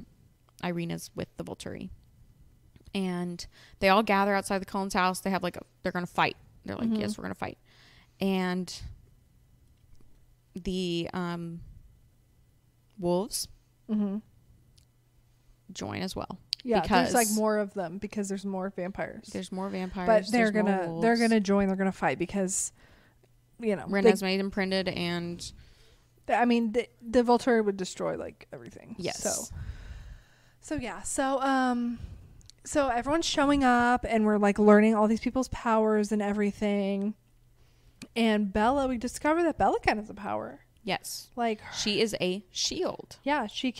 S3: Irina's with the Volturi. And they all gather outside the Cullen's house. They have like, they're going to fight. They're like, yes, we're going to fight. And the wolves join as well.
S1: Yeah, there's like more of them because there's more vampires.
S3: There's more vampires.
S1: But they're gonna join. They're gonna fight because, you know,
S3: Renesmee imprinted, and
S1: I mean the Volturi would destroy like everything.
S3: Yes.
S1: So yeah. So everyone's showing up, and we're like learning all these people's powers and everything. And Bella, we discover that Bella kind of has a power.
S3: Yes.
S1: Like
S3: she is a shield.
S1: Yeah, she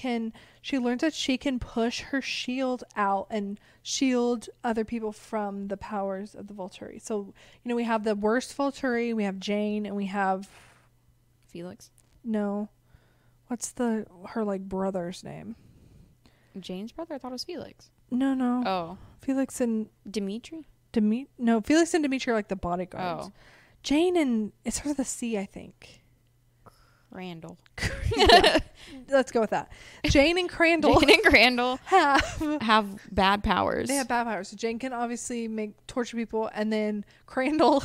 S1: learns that she can push her shield out and shield other people from the powers of the Volturi. So, you know, we have the worst Volturi, we have Jane, and we have
S3: Felix.
S1: No. What's her like brother's name?
S3: Jane's brother? I thought it was Felix.
S1: No.
S3: Oh.
S1: Felix and
S3: Dimitri?
S1: No, Felix and Dimitri are like the bodyguards.
S3: Oh.
S1: Jane and it starts with a C, I think.
S3: Crandall.
S1: Yeah, let's go with that. Jane and Crandall. have
S3: bad powers.
S1: They have bad powers. So Jane can obviously torture people, and then Crandall,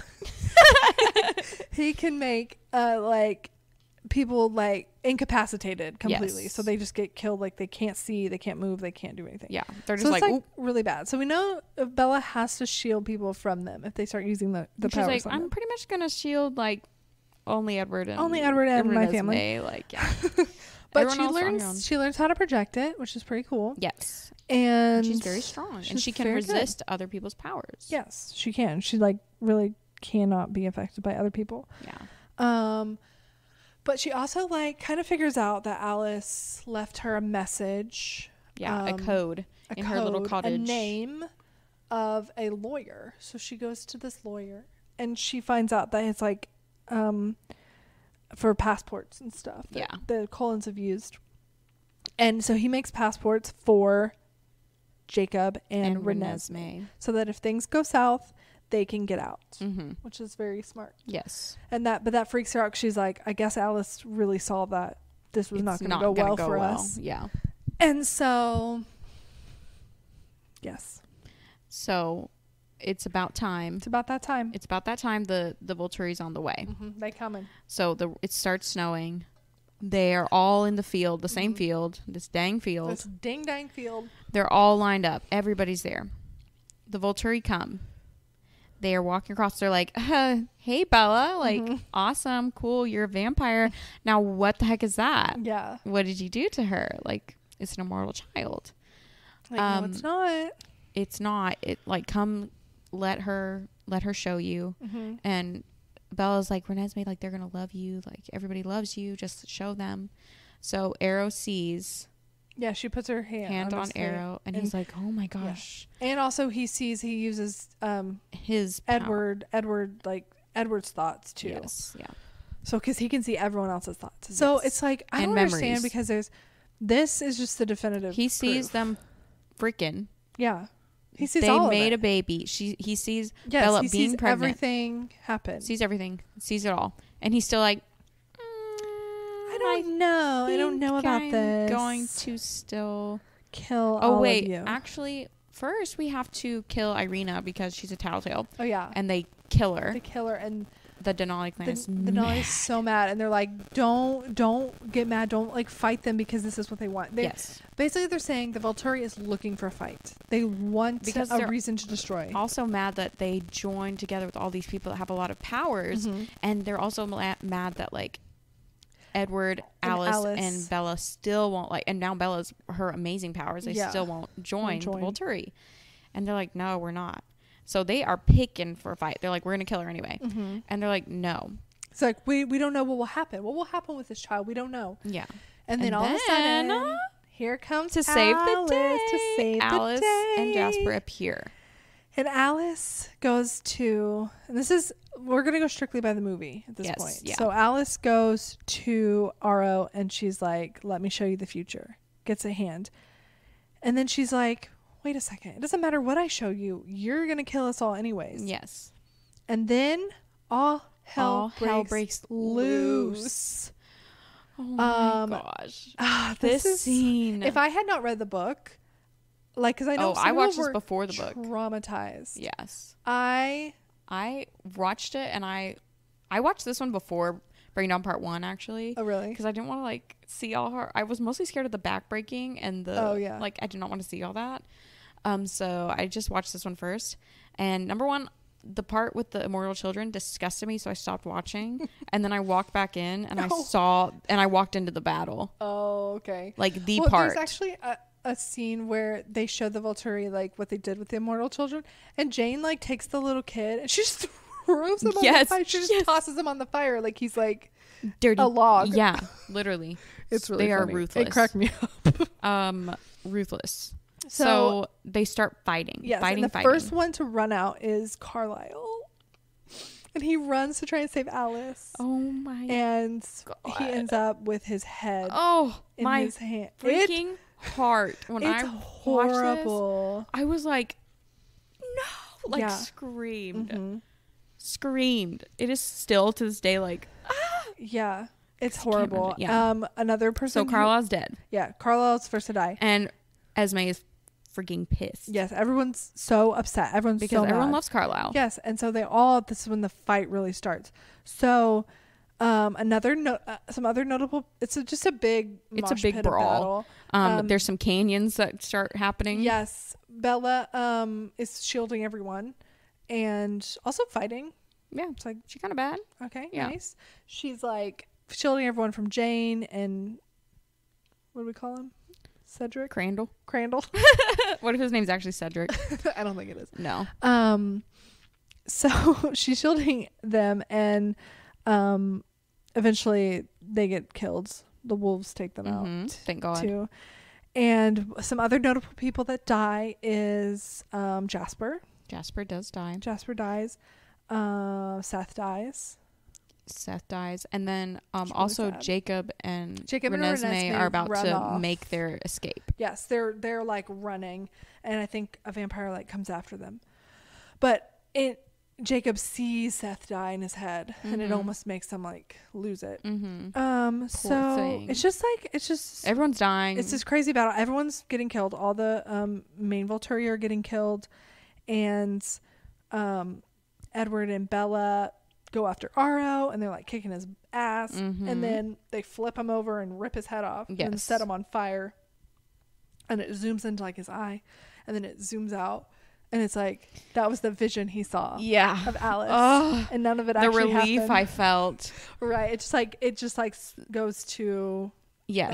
S1: he can make like people like incapacitated completely.
S3: Yes.
S1: So they just get killed. Like they can't see, they can't move, they can't do anything.
S3: Yeah, they're just
S1: so
S3: like,
S1: it's like really bad. So we know Bella has to shield people from them if they start using the powers.
S3: She's like, I'm pretty much gonna shield like only Edward and
S1: my family.
S3: May, like, yeah.
S1: But she learns how to project it, which is pretty cool.
S3: Yes.
S1: And
S3: she's very strong, and she can resist other people's powers.
S1: Yes, she can. She like really cannot be affected by other people.
S3: Yeah.
S1: But she also like kind of figures out that Alice left her a message.
S3: Yeah, a code in her little cottage.
S1: A name of a lawyer. So she goes to this lawyer, and she finds out that it's like for passports and stuff that the Cullens have used. And so he makes passports for Jacob and Renesmee, so that if things go south, they can get out, which is very smart.
S3: Yes.
S1: And that freaks her out, 'cause she's like, I guess Alice really saw that this was not going to go well for us.
S3: Yeah.
S1: And so, yes.
S3: So it's about time.
S1: It's about that time.
S3: The Volturi's on the way.
S1: They coming.
S3: So it starts snowing. They are all in the field, the same field, this dang field.
S1: This dang field.
S3: They're all lined up. Everybody's there. The Volturi come. They are walking across. They're like, hey, Bella. Like, awesome. Cool. You're a vampire. Now, what the heck is that?
S1: Yeah.
S3: What did you do to her? Like, it's an immortal child.
S1: Like, no, it's not.
S3: It's not. It like, come, let her show you. And Bella's like, Renesmee, like, they're going to love you. Like, everybody loves you. Just show them. So Arrow sees.
S1: Yeah, she puts her hand
S3: on Arrow, and he's like, "Oh my gosh!"
S1: Yeah. And also, he uses
S3: his
S1: Edward's thoughts too.
S3: Yes, yeah.
S1: So, because he can see everyone else's thoughts, so it's like I don't understand, because this is just the definitive.
S3: He sees them, freaking.
S1: Yeah, he sees.
S3: They made a baby. He sees Bella being pregnant.
S1: Everything happen.
S3: Sees everything. Sees it all, and he's still like.
S1: I don't know about this.
S3: Going to still
S1: kill all of you.
S3: Actually, first we have to kill Irina because she's a tattletale.
S1: Oh yeah.
S3: And they kill her.
S1: And
S3: the Denali clan is
S1: mad. The Denali is so mad, and they're like, don't get mad. Don't like fight them, because this is what they want.
S3: Yes.
S1: Basically, they're saying the Volturi is looking for a fight. They want a reason to destroy.
S3: Also mad that they joined together with all these people that have a lot of powers, and they're also mad that like Edward, Alice, and Bella still won't like, and now Bella's her amazing powers. They still won't join the Volturi, and they're like, no, we're not. So they are picking for a fight. They're like, we're gonna kill her anyway, and they're like, no.
S1: It's like we don't know what will happen. What will happen with this child? We don't know.
S3: Yeah.
S1: And then all of a sudden, here comes
S3: to save the day. Alice and Jasper appear.
S1: And Alice goes to, and we're going to go strictly by the movie at this point. Yeah. So Alice goes to Aro, and she's like, let me show you the future. Gets a hand. And then she's like, wait a second. It doesn't matter what I show you. You're going to kill us all anyways.
S3: Yes.
S1: And then all hell breaks loose.
S3: Oh my gosh.
S1: This scene. If I had not read the book, like, because I know
S3: I watched this before the book.
S1: Traumatized.
S3: Yes.
S1: I
S3: watched it, and I watched this one before Bring Down Part 1, actually.
S1: Oh, really?
S3: Because I didn't want to, like, see all her. I was mostly scared of the back breaking and the. Oh, yeah. Like, I did not want to see all that. So I just watched this one first. And number one, the part with the immortal children disgusted me, so I stopped watching. And then I walked back in, and I walked into the battle.
S1: Oh, okay.
S3: Like, the part.
S1: There's actually a scene where they show the Volturi, like, what they did with the immortal children, and Jane, like, takes the little kid and she just throws him on the fire. She just tosses him on the fire like he's like
S3: dirty,
S1: a log.
S3: Yeah, literally.
S1: It's really
S3: funny. Are ruthless.
S1: It cracked me
S3: up. Ruthless. So they start fighting.
S1: Yes, and the first one to run out is Carlisle. And he runs to try and save Alice.
S3: Oh my
S1: And
S3: God.
S1: he ends up with his head in
S3: my
S1: his hand.
S3: freaking heart. When
S1: It's
S3: I
S1: horrible.
S3: watched this, I was like, no, like screamed.
S1: Mm-hmm.
S3: Screamed. It is still to this day like,
S1: yeah, it's horrible.
S3: Yeah.
S1: Another person.
S3: So Carlisle's dead.
S1: Yeah, Carlisle's first to die.
S3: And Esme is freaking pissed.
S1: Yes, everyone's so upset. Everyone's
S3: because
S1: so
S3: everyone
S1: mad.
S3: loves Carlisle.
S1: Yes, and so this is when the fight really starts. So some other notable, it's just a big
S3: brawl.
S1: battle.
S3: There's some canyons that start happening.
S1: Yes, Bella is shielding everyone and also fighting.
S3: Yeah,
S1: It's like,
S3: she's kind of bad.
S1: okay,
S3: Yeah.
S1: nice. She's like shielding everyone from Jane and what do we call him? Cedric?
S3: Crandall. What if his name's actually Cedric?
S1: I don't think it is.
S3: No.
S1: So she's shielding them and eventually they get killed. The wolves take them out.
S3: Thank God.
S1: Too. And some other notable people that die is Jasper.
S3: Jasper does die.
S1: Jasper dies. Seth dies.
S3: And then also
S1: sad.
S3: Jacob and
S1: Jacob and
S3: Renesmee are about
S1: run
S3: to
S1: off.
S3: make their escape.
S1: Yes, they're like running, and I think a vampire like comes after them. But Jacob sees Seth die in his head, and it almost makes him like lose it. So
S3: thing.
S1: it's just
S3: Everyone's dying.
S1: it's this crazy battle. Everyone's getting killed. All the main Volturi are getting killed, and Edward and Bella go after Aro, and they're like kicking his ass, and then they flip him over and rip his head off and set him on fire, and it zooms into like his eye, and then it zooms out, and it's like that was the vision he saw of Alice, and none of it actually happened.
S3: The relief I felt.
S1: Right, it just like goes to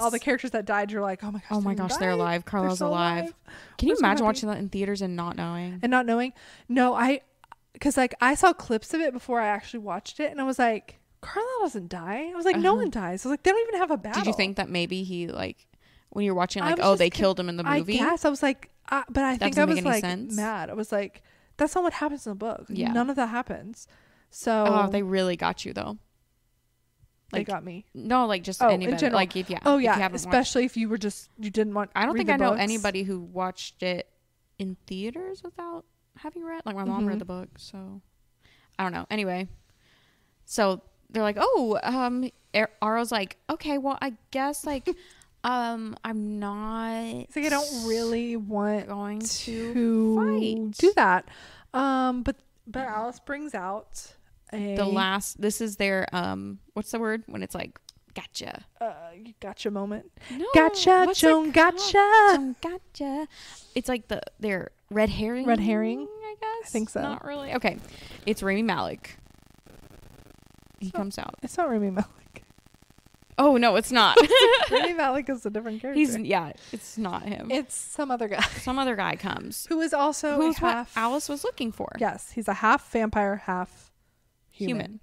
S1: all the characters that died. You're like, oh my gosh,
S3: they're alive. Carlisle's alive. Can you imagine watching that in theaters and not knowing?
S1: No, because like I saw clips of it before I actually watched it, and I was like, Carlisle doesn't die. I was like, no one dies. I was like, they don't even have a battle.
S3: Did you think that maybe he like when you're watching like they killed him in the movie?
S1: Yes, I was like, but I think I was like
S3: sense.
S1: mad. I was like, that's not what happens in the book.
S3: Yeah,
S1: none of that happens. So
S3: they really got you though.
S1: Like, they got me.
S3: No, like just anybody.
S1: In general.
S3: Like if
S1: especially if you were you didn't want.
S3: I don't think I know anybody who watched it in theaters without having read. Like my mom read the book, so I don't know. Anyway, so they're like, Aro's like, okay, well, I guess like, I'm not.
S1: It's like I don't really want
S3: going to fight.
S1: Do that. But Alice brings out
S3: this is their what's the word when it's like gotcha
S1: gotcha moment.
S3: No,
S1: gotcha, Joan, gotcha.
S3: Gotcha. It's like their red herring,
S1: I
S3: guess.
S1: I think so.
S3: Not really. Okay, it's Rami Malek. He comes out.
S1: It's not Rami Malek.
S3: Oh no, it's not.
S1: Rami Malek is a different character.
S3: It's not him.
S1: It's some other guy.
S3: Some other guy comes
S1: who is also
S3: what Alice was looking for.
S1: Yes, he's a half vampire, half human.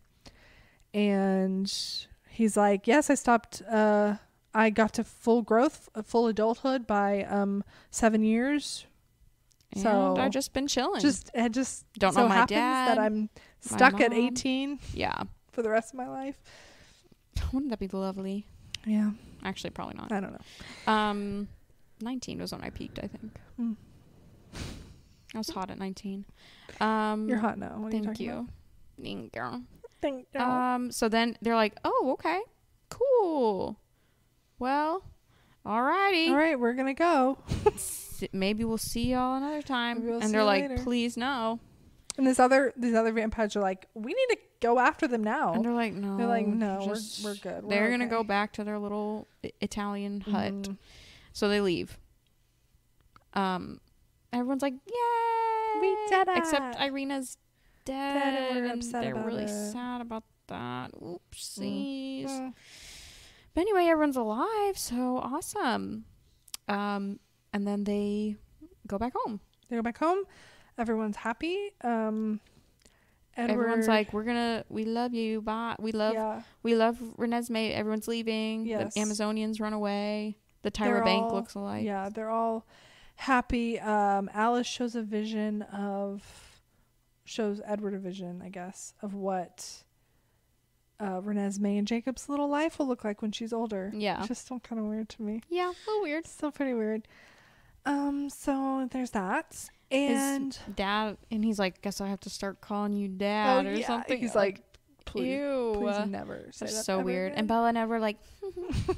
S1: And he's like, yes, I stopped. I got to full growth, full adulthood by 7 years.
S3: And
S1: so
S3: I've just been chilling.
S1: Just
S3: don't
S1: so
S3: know my
S1: happens
S3: dad.
S1: that I'm stuck at 18.
S3: Yeah,
S1: for the rest of my life.
S3: Wouldn't that be lovely?
S1: Yeah.
S3: Actually, probably not.
S1: I don't know.
S3: 19 was when I peaked, I think. I was hot at 19.
S1: You're hot now. What
S3: thank you. Thank you.
S1: Thank you.
S3: So then they're like, oh, okay, cool. Well, alrighty.
S1: All right, we're gonna go.
S3: Maybe we'll see y'all another time.
S1: We'll
S3: and they're like,
S1: later.
S3: please no.
S1: And these other vampires are like, we need to go after them now.
S3: And they're like, no.
S1: They're like, no, we're good.
S3: They're gonna go back to their little Italian hut. So they leave. Everyone's like, yay!
S1: We did it.
S3: Except Irina's dead.
S1: We're upset
S3: they're
S1: about
S3: really
S1: it.
S3: sad about that. Oopsies. But anyway, everyone's alive, so awesome. And then they go back home.
S1: Everyone's happy.
S3: Everyone's like, we love you. Bye. We love Renesmee. Everyone's leaving.
S1: Yes.
S3: The Amazonians run away. The Tyra Bank looks alike.
S1: Yeah, they're all happy. Alice shows a vision of shows Edward a vision, I guess, of what Renesmee and Jacob's little life will look like when she's older.
S3: Yeah.
S1: It's just still kind of weird to me.
S3: Yeah, a little weird.
S1: Still pretty weird. So there's that. And
S3: his dad, and he's like, guess I have to start calling you dad or something.
S1: He's like, please,
S3: ew.
S1: please never say that.
S3: That's so weird.
S1: Again.
S3: And Bella and Ed were like,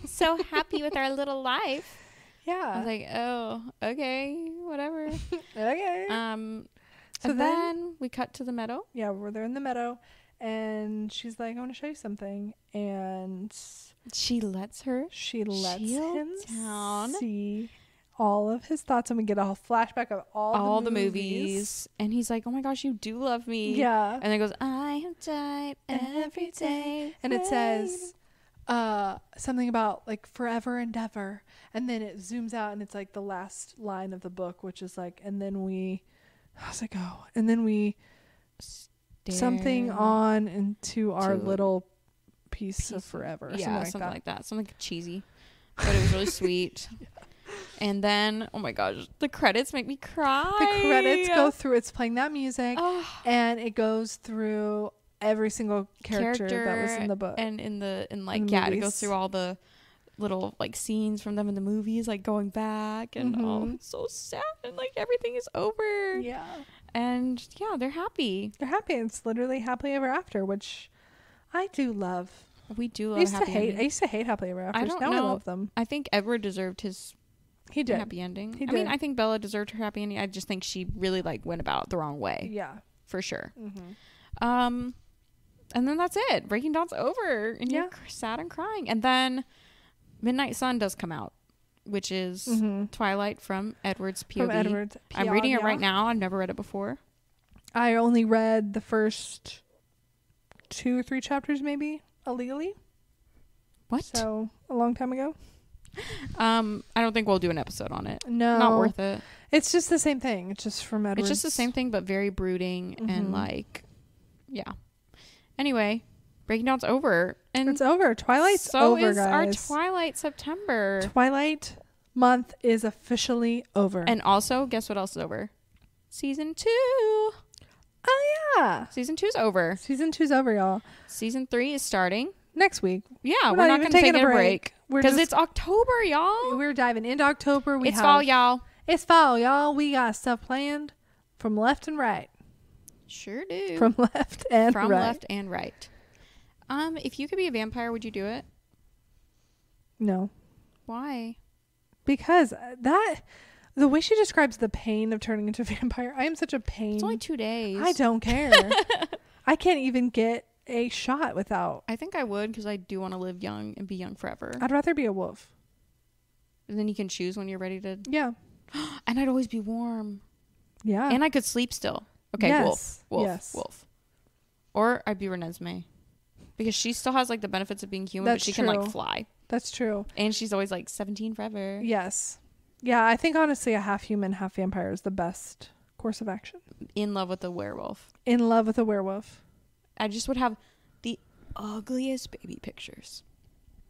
S3: so happy with our little life.
S1: Yeah.
S3: I was like, oh, okay, whatever.
S1: Okay.
S3: So then we cut to the meadow.
S1: Yeah, we're there in the meadow, and she's like, I want to show you something. And
S3: She lets him down.
S1: see all of his thoughts, and we get a whole flashback of all the movies.
S3: And he's like, oh my gosh, you do love me.
S1: Yeah.
S3: And then it goes, I have died every day.
S1: And it says something about like forever and ever. And then it zooms out, and it's like the last line of the book, which is like, and then we, how's it go? And then we something on into our little piece of forever.
S3: Yeah, something like that. Something cheesy. But it was really sweet. Yeah. And then, oh my gosh, the credits make me cry.
S1: The credits go through. It's playing that music, and it goes through every single character that was in the book.
S3: And in
S1: movies.
S3: it goes through all the little like scenes from them in the movies, like going back, and it's so sad, and like everything is over.
S1: Yeah.
S3: And yeah, they're happy.
S1: They're happy. It's literally happily ever after, which I do love.
S3: We do love.
S1: I used to hate happily ever after. Now I love them.
S3: I think Edward deserved his happy ending.
S1: He did.
S3: I mean, I think Bella deserved her happy ending. I just think she really like went about it the wrong way.
S1: Yeah,
S3: for sure. And then that's it. Breaking Dawn's over, and you're sad and crying. And then Midnight Sun does come out, which is Twilight from Edward's POV.
S1: From Edward's POV.
S3: I'm reading it right now. I've never read it before.
S1: I only read the first 2 or 3 chapters, maybe illegally.
S3: What?
S1: So a long time ago.
S3: I don't think we'll do an episode on it.
S1: No,
S3: not worth it.
S1: It's just the same thing. It's just from Edward.
S3: It's just the same thing, but very brooding and like, yeah. Anyway, Breaking Dawn's over, and
S1: it's over. Twilight's over, guys.
S3: So is our Twilight September.
S1: Twilight month is officially over.
S3: And also, guess what else is over? Season 2.
S1: Oh yeah,
S3: Season 2's over.
S1: Season 2's over, y'all.
S3: Season 3 is starting
S1: next week.
S3: Yeah, we're not going to take a break because it's October, y'all.
S1: We're diving into October.
S3: It's fall, y'all.
S1: It's fall, y'all. We got stuff planned from left and right.
S3: Sure do.
S1: From left and right.
S3: From left and right. If you could be a vampire, would you do it?
S1: No.
S3: Why?
S1: Because the way she describes the pain of turning into a vampire, I am such a pain.
S3: It's only 2 days.
S1: I don't care. I can't even get a shot without.
S3: I think I would, because I do want to live young and be young forever.
S1: I'd rather be a wolf.
S3: And then you can choose when you're ready to.
S1: Yeah.
S3: And I'd always be warm.
S1: Yeah.
S3: And I could sleep still. Okay,
S1: yes.
S3: Wolf. Or I'd be Renesmee. Because she still has like the benefits of being human, but she can like fly.
S1: That's true.
S3: And she's always like 17 forever.
S1: Yes. Yeah, I think honestly a half human, half vampire is the best course of action.
S3: In love with a werewolf.
S1: In love with a werewolf.
S3: I just would have the ugliest baby pictures.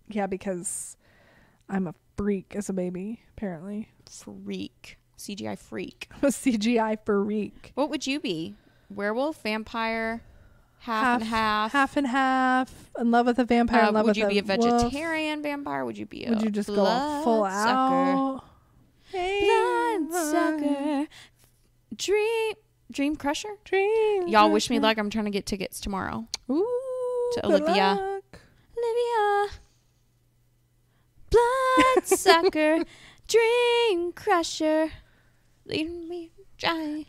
S1: Yeah, because I'm a freak as a baby, apparently.
S3: Freak. CGI freak.
S1: A CGI freak.
S3: What would you be? Werewolf, vampire, half and half?
S1: Half and half. In love with a vampire. In love
S3: would
S1: with
S3: you be a
S1: wolf.
S3: vegetarian vampire? Would you be a
S1: Would you just go full out?
S3: Bloodsucker. Dream crusher? Y'all wish me luck. I'm trying to get tickets tomorrow.
S1: Ooh,
S3: to Olivia. Olivia. Bloodsucker. Dream crusher. Lead me dry.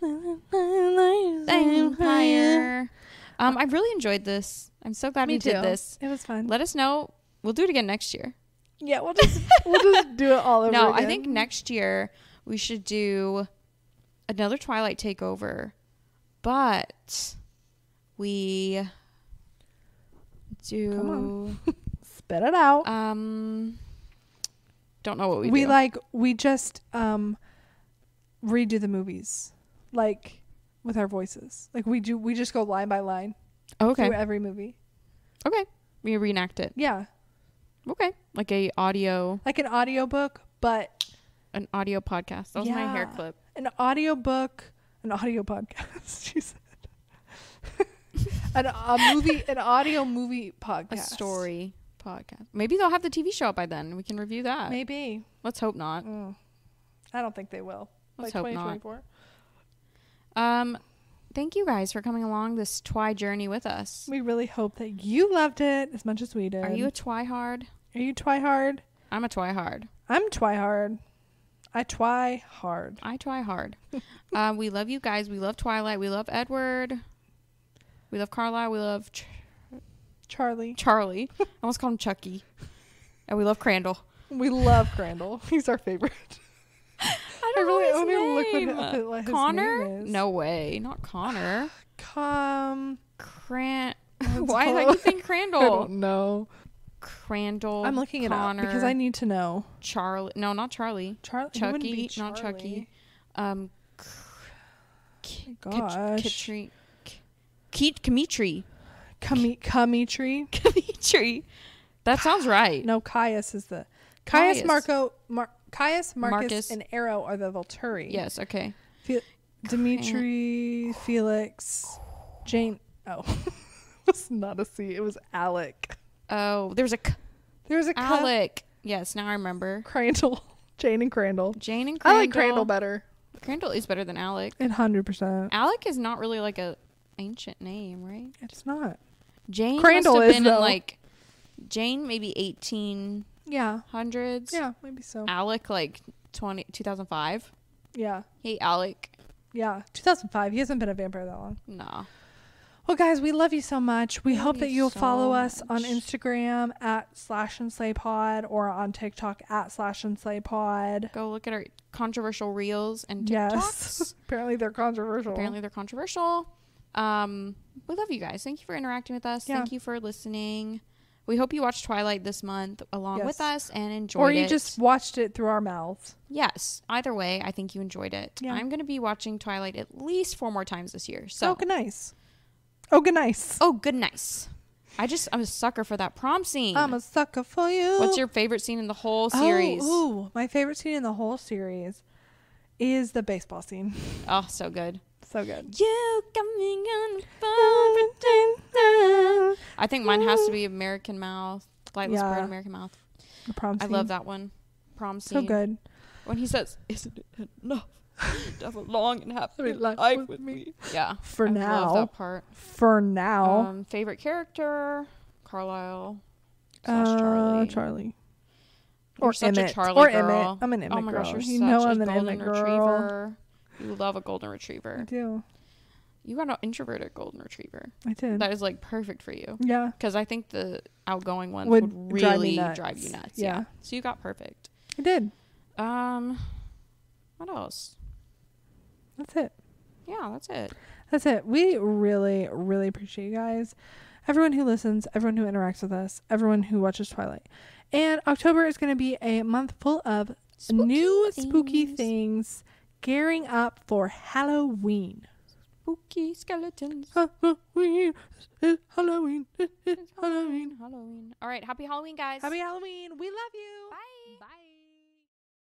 S3: Vampire. I really enjoyed this. I'm so glad we did this.
S1: It was fun.
S3: Let us know. We'll do it again next year.
S1: Yeah, we'll just do it all over again.
S3: No, I think next year we should do another Twilight takeover, but we do.
S1: Come on. Spit it out.
S3: Don't know what we do.
S1: We just redo the movies, like with our voices. Like we just go line by line.
S3: Okay.
S1: Through every movie.
S3: Okay. We reenact it.
S1: Yeah.
S3: Okay. Like an audio
S1: book, but
S3: an audio podcast. That was my hair clip.
S1: An audio book, an audio podcast. She said. an audio movie podcast.
S3: A story podcast. Maybe they'll have the TV show up by then. We can review that.
S1: Maybe.
S3: Let's hope not.
S1: I don't think they will.
S3: Let's
S1: Like
S3: hope not.
S1: 2024.
S3: Thank you guys for coming along this Twi journey with us.
S1: We really hope that you loved it as much as we did.
S3: Are you a Twihard?
S1: Are you Twihard?
S3: I'm a Twihard.
S1: I'm Twihard. I twi hard.
S3: I try hard. We love you guys. We love Twilight. We love Edward. We love Carlisle. We love
S1: Charlie.
S3: Charlie. I almost called him Chucky. And we love Crandall.
S1: We love Crandall. He's our favorite.
S3: I don't know his name.
S1: Look what his
S3: Connor?
S1: name is.
S3: No way. Not Connor. Why did I keep saying Crandall?
S1: I don't know.
S3: Crandall.
S1: I'm looking
S3: Connor,
S1: it up because I need to know.
S3: Charlie. No, not Charlie. Chucky. Not Chucky.
S1: Gosh.
S3: Kamitri.
S1: Kamitri.
S3: That sounds right.
S1: No, Caius is the Caius, Marcus, and Arrow are the Volturi.
S3: Yes. Okay.
S1: Dimitri, Felix, Jane. Oh, it was not a C. It was Alec.
S3: Oh, there's a Alec. Yes, now I remember.
S1: Crandall. Jane and Crandall.
S3: I
S1: like Crandall better.
S3: Crandall is better than Alec.
S1: 100%.
S3: Alec is not really like a ancient name, right?
S1: It's not.
S3: Jane
S1: Crandall
S3: must have
S1: is,
S3: been
S1: though.
S3: in like Jane maybe 1800s.
S1: Yeah, maybe so.
S3: Alec like 2005.
S1: Yeah.
S3: Hey, Alec.
S1: Yeah, 2005. He hasn't been a vampire that long.
S3: No.
S1: Well, guys, we love you so much. We hope that you'll follow us on
S3: much.
S1: Instagram at /and/slaypod or on TikTok at /and/slaypod.
S3: Go look at our controversial reels and TikToks.
S1: Yes. Apparently they're controversial.
S3: We love you guys. Thank you for interacting with us.
S1: Yeah.
S3: Thank you for listening. We hope you watched Twilight this month along with us and enjoyed it.
S1: Or you just watched it through our mouths.
S3: Yes. Either way, I think you enjoyed it.
S1: Yeah.
S3: I'm going to be watching Twilight at least 4 more times this year. So.
S1: Oh, good nice. Oh, good nice.
S3: Oh, good nice. I'm a sucker for that prom scene.
S1: I'm a sucker for you.
S3: What's your favorite scene in the whole series?
S1: Oh, my favorite scene in the whole series is the baseball scene.
S3: Oh, so good.
S1: So good.
S3: You coming on the phone. I think mine has to be American Mouth. Lightless Bird, American Mouth.
S1: The prom scene.
S3: I love that one. Prom scene.
S1: So good.
S3: When he says, "Isn't it enough to have a long and happy
S1: Life
S3: life
S1: with
S3: with me?" Yeah.
S1: For
S3: I
S1: now.
S3: love that part.
S1: For now.
S3: Favorite character? Carlisle. Charlie.
S1: Charlie.
S3: You're
S1: Or
S3: such
S1: Emmett.
S3: a Charlie
S1: Or
S3: girl.
S1: Emmett. I'm an Emmett
S3: Oh my
S1: girl.
S3: gosh, you're
S1: You
S3: such
S1: know
S3: a
S1: I'm an
S3: golden
S1: Emmett girl.
S3: retriever. You love a golden retriever.
S1: I do.
S3: You got an introverted golden retriever.
S1: I did.
S3: That is like perfect for you.
S1: Yeah.
S3: Because I think the outgoing ones
S1: Would
S3: would
S1: drive me
S3: really
S1: nuts.
S3: drive you nuts.
S1: Yeah.
S3: Yeah. So you got perfect.
S1: I did.
S3: What else?
S1: That's it.
S3: Yeah, that's it.
S1: That's it. We really, really appreciate you guys. Everyone who listens, everyone who interacts with us, everyone who watches Twilight. And October is going to be a month full of new spooky things gearing up for Halloween.
S3: Spooky skeletons.
S1: Halloween. It's Halloween. It's Halloween.
S3: Halloween. All right. Happy Halloween, guys.
S1: Happy Halloween. We love you.
S3: Bye.
S1: Bye.